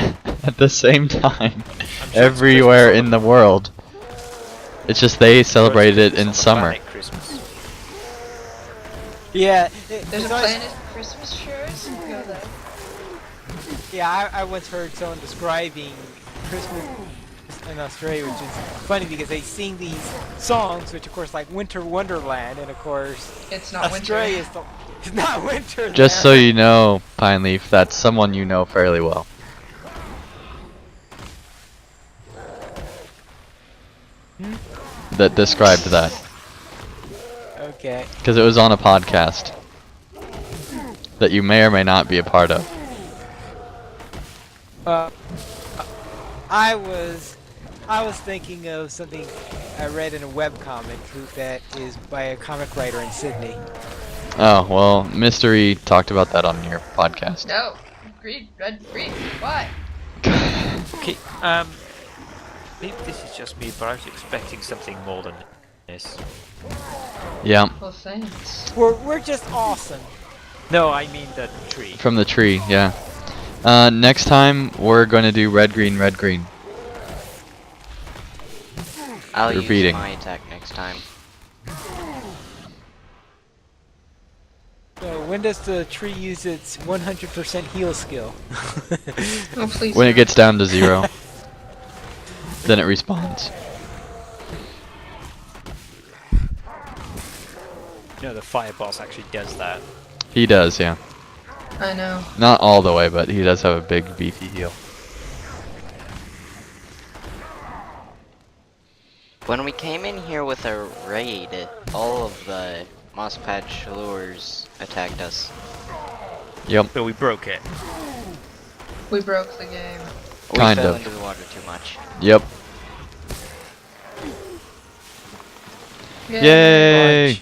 Speaker 1: at the same time
Speaker 3: it's
Speaker 1: everywhere
Speaker 3: Christmas
Speaker 1: in the world. It's just they celebrated it in
Speaker 3: On the
Speaker 1: summer.
Speaker 3: planet Christmas.
Speaker 5: yeah,
Speaker 2: There's a
Speaker 5: always-
Speaker 2: Planet Christmas Shores. Go there.
Speaker 5: Yeah, I once heard someone describing Christmas in Australia, which is funny because they sing these songs, which of course like Winter Wonderland, and of course
Speaker 2: It's not
Speaker 5: Australia
Speaker 2: winter.
Speaker 5: is not winter.
Speaker 1: Just so
Speaker 5: there.
Speaker 1: you know, Pine Leaf, that's someone you know fairly well. That described that.
Speaker 5: Okay.
Speaker 1: Because it was on a podcast that you may or may not be a part of.
Speaker 5: I was thinking of something I read in a webcomic that is by a comic writer in Sydney.
Speaker 1: Oh, well, Mystery talked about that on your podcast.
Speaker 2: No. Green, red, green. Why?
Speaker 3: Okay, maybe this is just me, but I was expecting something more than this.
Speaker 1: Yeah,
Speaker 2: Well, thanks.
Speaker 5: We're just awesome.
Speaker 3: No, I mean the tree.
Speaker 1: from the tree, yeah. Next time, we're going to do red, green, red, green.
Speaker 4: I'll
Speaker 1: Repeating.
Speaker 4: use my attack next time.
Speaker 5: So when does the tree use its 100% heal skill?
Speaker 2: Oh, please.
Speaker 1: When it
Speaker 2: no.
Speaker 1: gets down to 0, then it respawns.
Speaker 3: No, the fire boss actually does that.
Speaker 1: He does, yeah.
Speaker 2: I know.
Speaker 1: Not all the way, but he does have a big, beefy heal.
Speaker 4: When we came in here with a raid, all of the moss patch lures attacked us.
Speaker 1: Yep.
Speaker 3: But we broke it.
Speaker 2: We broke the game.
Speaker 4: We
Speaker 1: Kind
Speaker 4: fell
Speaker 1: of.
Speaker 4: into the water too much.
Speaker 1: Yep. Yay!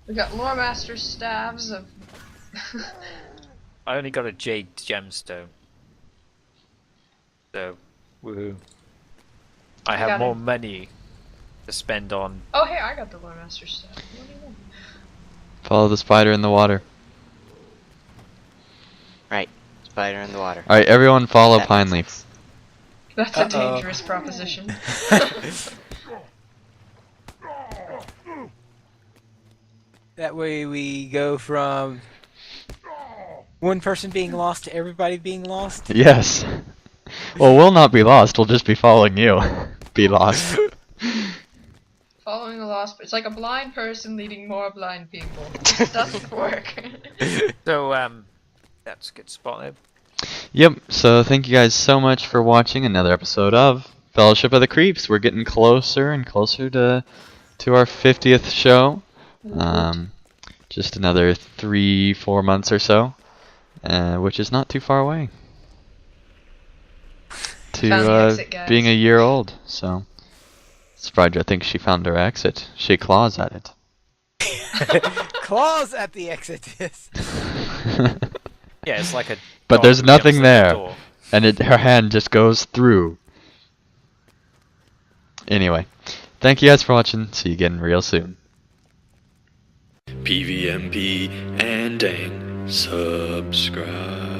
Speaker 2: We got Lore Master staves of.
Speaker 3: I only got a jade gemstone. So, woohoo. I have
Speaker 2: got
Speaker 3: more
Speaker 2: it.
Speaker 3: money to spend on.
Speaker 2: Oh, hey, I got the Lore Master staff. What do you want?
Speaker 1: Follow the spider in the water.
Speaker 4: Right. Spider in the water.
Speaker 1: Alright, everyone follow
Speaker 4: That
Speaker 1: Pine
Speaker 4: makes
Speaker 1: Leaf.
Speaker 4: sense.
Speaker 2: That's a
Speaker 5: Uh-oh.
Speaker 2: dangerous proposition.
Speaker 5: That way we go from one person being lost to everybody being lost.
Speaker 1: Yes. Well, we'll not be lost. We'll just be following you. Be lost.
Speaker 2: Following a lost, it's like a blind person leading more blind people. It doesn't work.
Speaker 3: So, that's a good spot there.
Speaker 1: Yep. So thank you guys so much for watching another episode of Fellowship of the Creeps. We're getting closer and closer to our 50th show. Just another 3-4 months or so, which is not too far away.
Speaker 2: Found the exit, guys.
Speaker 1: Being a year old. So surprised. I think she found her exit. She claws at it.
Speaker 5: Claws at the exit. Yes.
Speaker 3: Yeah, it's like a.
Speaker 1: But
Speaker 3: dog
Speaker 1: there's
Speaker 3: who jumps
Speaker 1: nothing
Speaker 3: at the
Speaker 1: there,
Speaker 3: door.
Speaker 1: and her hand just goes through. Anyway, thank you guys for watching. See you again real soon. PVMP and dang, subscribe.